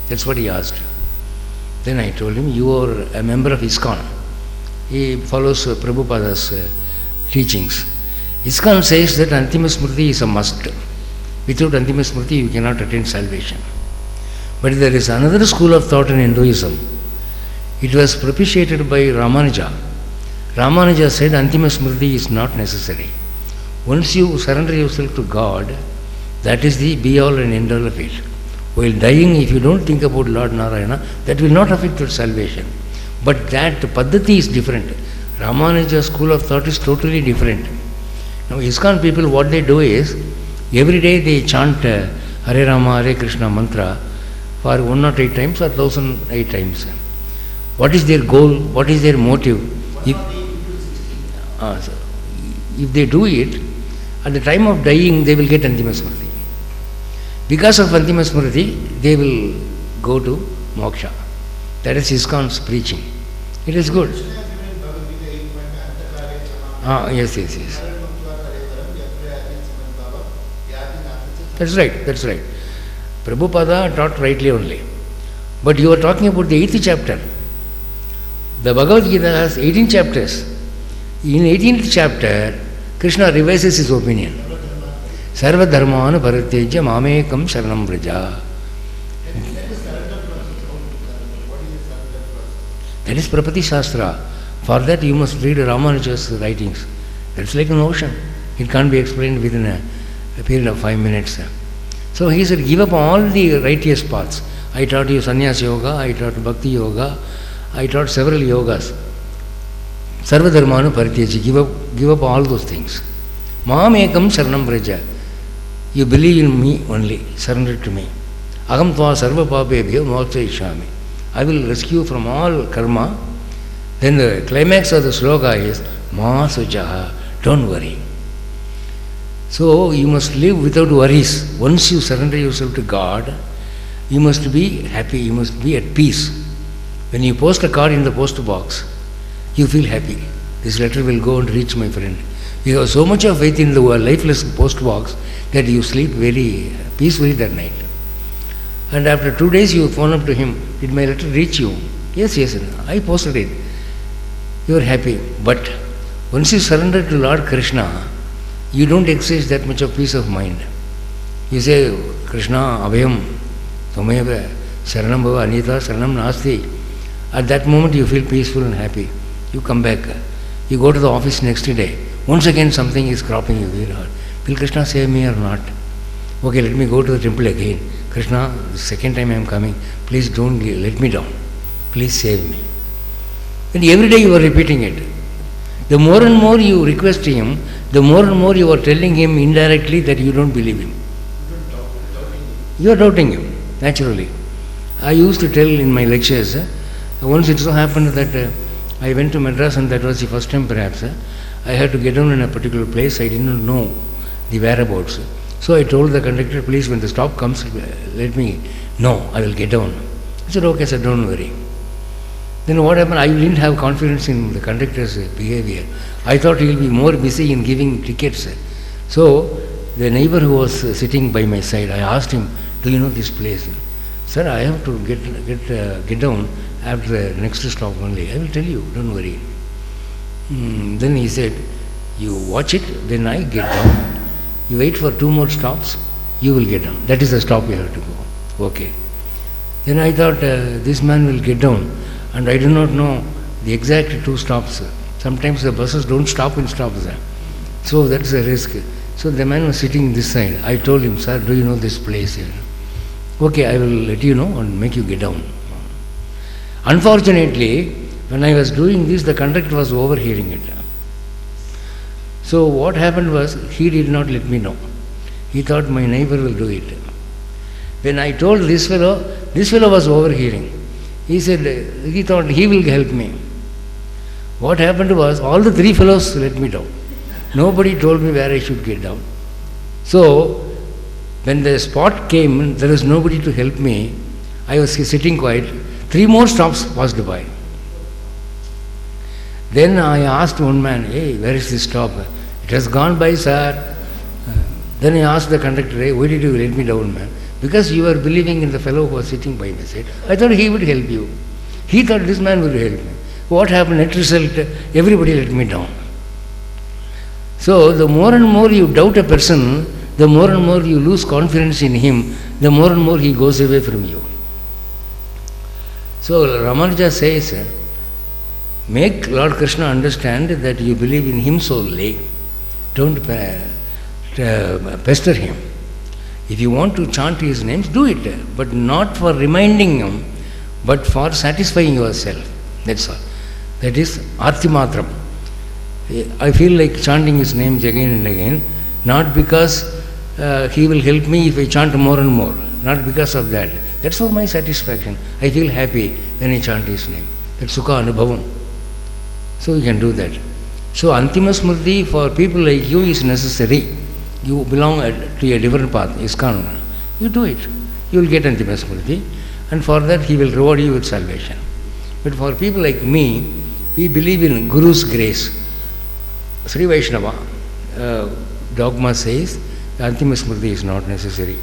That's what he asked. Then I told him, you are a member of ISKCON. He follows Prabhupada's teachings. ISKCON says that Antima Smriti is a must. Without Antima Smriti, you cannot attain salvation. But there is another school of thought in Hinduism. It was propitiated by Ramanuja. Ramanuja said Antima Smriti is not necessary. Once you surrender yourself to God, that is the be-all and end-all of it. While dying, if you don't think about Lord Narayana, that will not affect your salvation. But that Paddhati is different. Ramanuja's school of thought is totally different. Now, ISKCON people, what they do is, every day they chant Hare Rama, Hare Krishna mantra for 108 times or 1008 times. What is their goal? What is their motive? If they do it, at the time of dying, they will get Antima Smriti. Because of Antima Smriti, they will go to moksha. That is ISKCON's preaching. It is good. Yes. That's right. Prabhupada taught rightly only. But you are talking about the 8th chapter. The Bhagavad Gita has 18 chapters. In 18th chapter, Krishna revises his opinion. Sarva dharmana paratejya mamekam sharanam vraja. That is Prapati Shastra. For that you must read Ramanuja's writings. That's like an ocean. It can't be explained within a period of 5 minutes. So he said, give up all the righteous paths. I taught you Sannyas Yoga, I taught Bhakti Yoga, I taught several yogas. Sarva dharmana parityaji, give up all those things. Maam ekam sharanam vraja. You believe in me only, surrender to me. Aham tva sarva papebhyo mokshayishami. I will rescue from all karma. Then the climax of the sloka is Ma sujaha, don't worry. So you must live without worries. Once you surrender yourself to God, you must be happy, you must be at peace. When you post a card in the post box, you feel happy. This letter will go and reach my friend. You have so much of faith in the lifeless post box that you sleep very peacefully that night. And after 2 days you phone up to him, did my letter reach you? Yes, I posted it. You are happy. But once you surrender to Lord Krishna, you don't exercise that much of peace of mind. You say, Krishna, abhayam, tameva, saranam bhava, anita, saranam nasti. At that moment you feel peaceful and happy. You come back. You go to the office next day. Once again something is cropping you very hard. Will Krishna save me or not? Okay, let me go to the temple again. Krishna, the second time I am coming, please don't let me down. Please save me. And every day you are repeating it. The more and more you request him, the more and more you are telling him indirectly that you don't believe him. You are doubting him, naturally. I used to tell in my lectures, once it so happened that I went to Madras and that was the first time perhaps, I had to get down in a particular place, I didn't know the whereabouts. So I told the conductor, please when the stop comes, let me know, I will get down. He said, okay sir, don't worry. Then what happened, I didn't have confidence in the conductor's behavior. I thought he will be more busy in giving tickets. So the neighbor who was sitting by my side, I asked him, do you know this place? Sir, I have to get down after the next stop only. I will tell you, don't worry. Then he said, you watch it, then I get down. You wait for 2 more stops, you will get down. That is the stop you have to go. Okay. Then I thought this man will get down, and I do not know the exact 2 stops. Sometimes the buses don't stop in stops. So that's a risk. So the man was sitting this side. I told him, sir, do you know this place here? Okay, I will let you know and make you get down. Unfortunately, when I was doing this, the conductor was overhearing it. So what happened was, he did not let me know. He thought my neighbor will do it. When I told this fellow was overhearing. He said, he thought he will help me. What happened was, all the 3 fellows let me down. Nobody told me where I should get down. So, when the spot came, there was nobody to help me. I was sitting quiet. 3 more stops passed by. Then I asked one man, hey, where is this stop? It has gone by, sir. Then I asked the conductor, hey, why did you let me down, man? Because you were believing in the fellow who was sitting by my side. I thought he would help you. He thought this man would help me. What happened? Net result, everybody let me down. So the more and more you doubt a person, the more and more you lose confidence in him, the more and more he goes away from you. So Ramanuja says, make Lord Krishna understand that you believe in him solely. Don't pester him. If you want to chant his names, do it, but not for reminding him, but for satisfying yourself. That's all. That is Artimatram. I feel like chanting his names again and again, not because he will help me if I chant more and more, not because of that. That's for my satisfaction. I feel happy when I chant his name. That's Sukha Anubhavam. So you can do that. So Antima Smriti for people like you is necessary. You belong to a different path, ISKCON. You do it. You will get Antima Smriti, and for that he will reward you with salvation. But for people like me, we believe in Guru's grace. Sri Vaishnava dogma says the Antima Smriti is not necessary.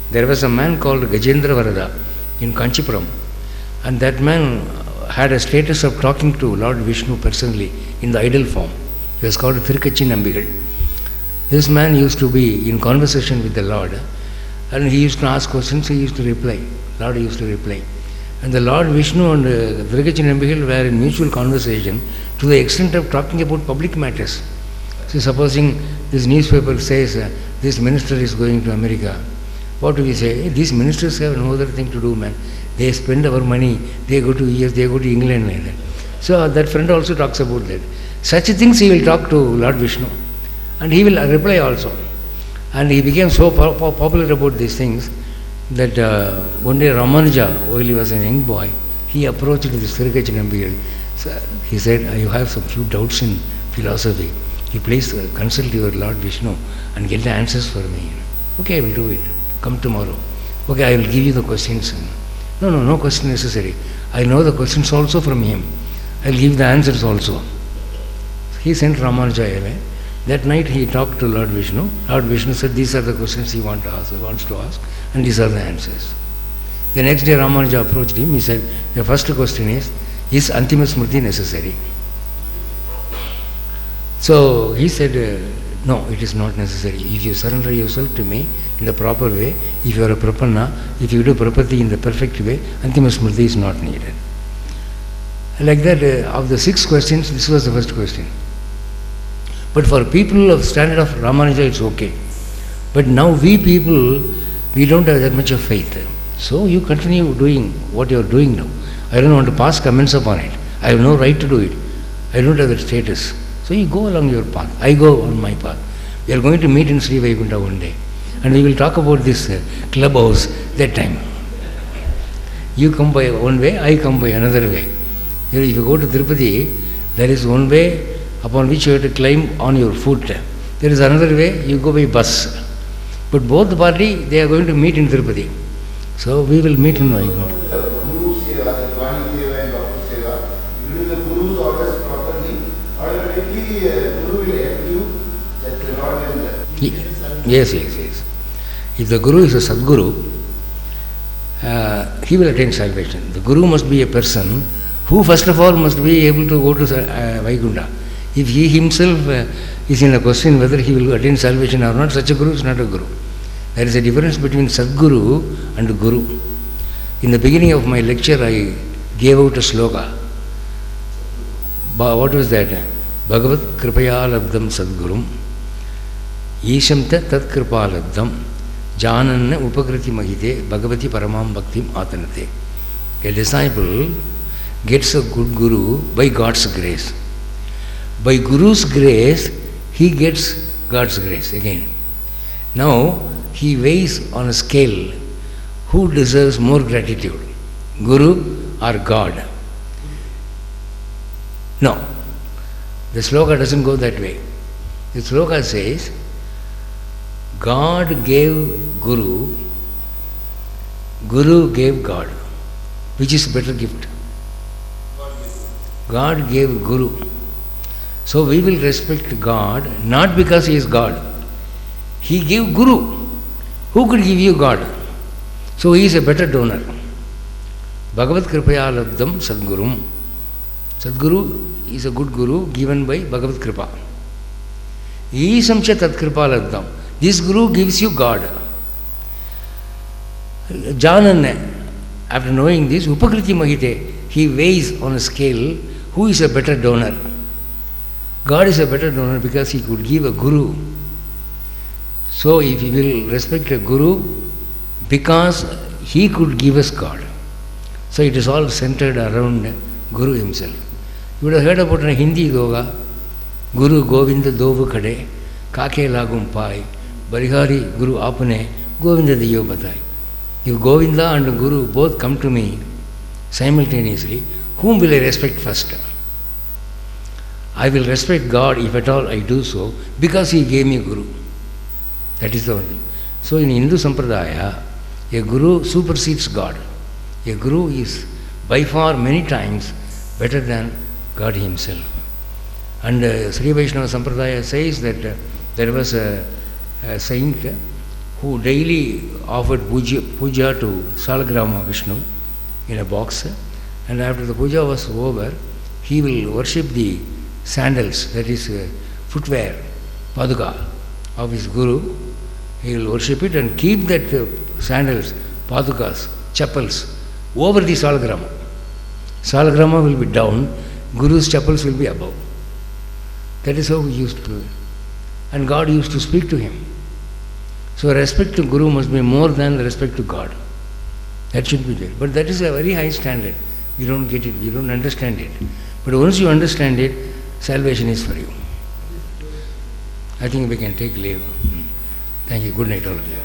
There was a man called Gajendra Varada in Kanchipuram, and that man had a status of talking to Lord Vishnu personally in the idol form. He was called Thirukkachi Nambigal. This man used to be in conversation with the Lord, and he used to ask questions, he used to reply. Lord used to reply. And the Lord Vishnu and Thirukkachi Nambigal were in mutual conversation to the extent of talking about public matters. So supposing this newspaper says this minister is going to America, what do we say? These ministers have no other thing to do, man. They spend our money, they go to US, they go to England like that. So that friend also talks about that. Such things he will talk to Lord Vishnu, and he will reply also. And he became so popular about these things that one day Ramanuja, while he was a young boy, he approached this Thirukkachi Nambigal. So he said, you have some few doubts in philosophy. You please consult your Lord Vishnu and get the answers for me. Okay, I will do it. Come tomorrow. Okay, I will give you the questions. No question necessary. I know the questions also from him. I will give the answers also. He sent Ramanuja away. That night he talked to Lord Vishnu. Lord Vishnu said, these are the questions he wants to ask, and these are the answers. The next day Ramanuja approached him. He said, the first question is Antima Smriti necessary? So he said, no, it is not necessary. If you surrender yourself to me in the proper way, if you are a prapanna, if you do prapatti in the perfect way, Antima Smriti is not needed. Like that, of the 6 questions, this was the first question. But for people of standard of Ramanuja, it's okay. But now we people, we don't have that much of faith. So you continue doing what you are doing now. I don't want to pass comments upon it. I have no right to do it. I don't have that status. So you go along your path. I go on my path. We are going to meet in Sri Vaikunta one day. And we will talk about this clubhouse that time. You come by one way, I come by another way. If you go to Tirupati, there is one way upon which you have to climb on your foot. There is another way, you go by bus. But both the party, they are going to meet in Tirupati. So we will meet in Vaikunta. Guru Seva, the Vani Seva and Doctor Seva, you do the Guru's orders properly, automatically Guru will help you that the Lord will. Yes. If the Guru is a Sadguru, he will attain salvation. The Guru must be a person who first of all must be able to go to Vaikunta. If he himself is in a question whether he will attain salvation or not, such a Guru is not a Guru. There is a difference between Sadguru and Guru. In the beginning of my lecture, I gave out a sloka. What was that? Bhagavat kripayalabdam sadgurum Ishamta tat kripalabdam Jananna upakriti mahite Bhagavati paramam bhaktim atanate. A disciple gets a good guru by God's grace. By Guru's grace, he gets God's grace again. Now, he weighs on a scale who deserves more gratitude, Guru or God. No, the sloka doesn't go that way. The sloka says, God gave Guru, Guru gave God. Which is better gift? God gave Guru. So we will respect God not because He is God. He gave Guru. Who could give you God? So He is a better donor. Bhagavat kripayalabdam sadgurum. Sadguru is a good guru given by Bhagavat kripa. Isamcha tat kripalabdam. This guru gives you God. Jananna, after knowing this, upakriti mahite, he weighs on a scale who is a better donor. God is a better donor because he could give a guru. So if he will respect a guru, because he could give us God. So it is all centered around Guru himself. You would have heard about a Hindi yoga, Guru Govinda Dovu Kade, Kake Lagum Pai, Barihari Guru Apane, Govinda Diyo Batai. If Govinda and Guru both come to me simultaneously, whom will I respect first? I will respect God if at all I do so, because He gave me Guru. That is the only thing. So in Hindu Sampradaya, a Guru supersedes God. A Guru is by far many times better than God Himself. And Sri Vaishnava Sampradaya says that there was a saint who daily offered puja to Salagrama Vishnu in a box, and after the puja was over, he will worship the sandals, that is footwear, paduka of his Guru. He will worship it and keep that sandals, padukas, chappals over the Salagrama. Salagrama will be down, Guru's chappals will be above. That is how he used to do it. And God used to speak to him. So respect to Guru must be more than respect to God. That should be there. But that is a very high standard. You don't get it, you don't understand it. But once you understand it, salvation is for you. I think we can take leave. Thank you. Good night, all of you.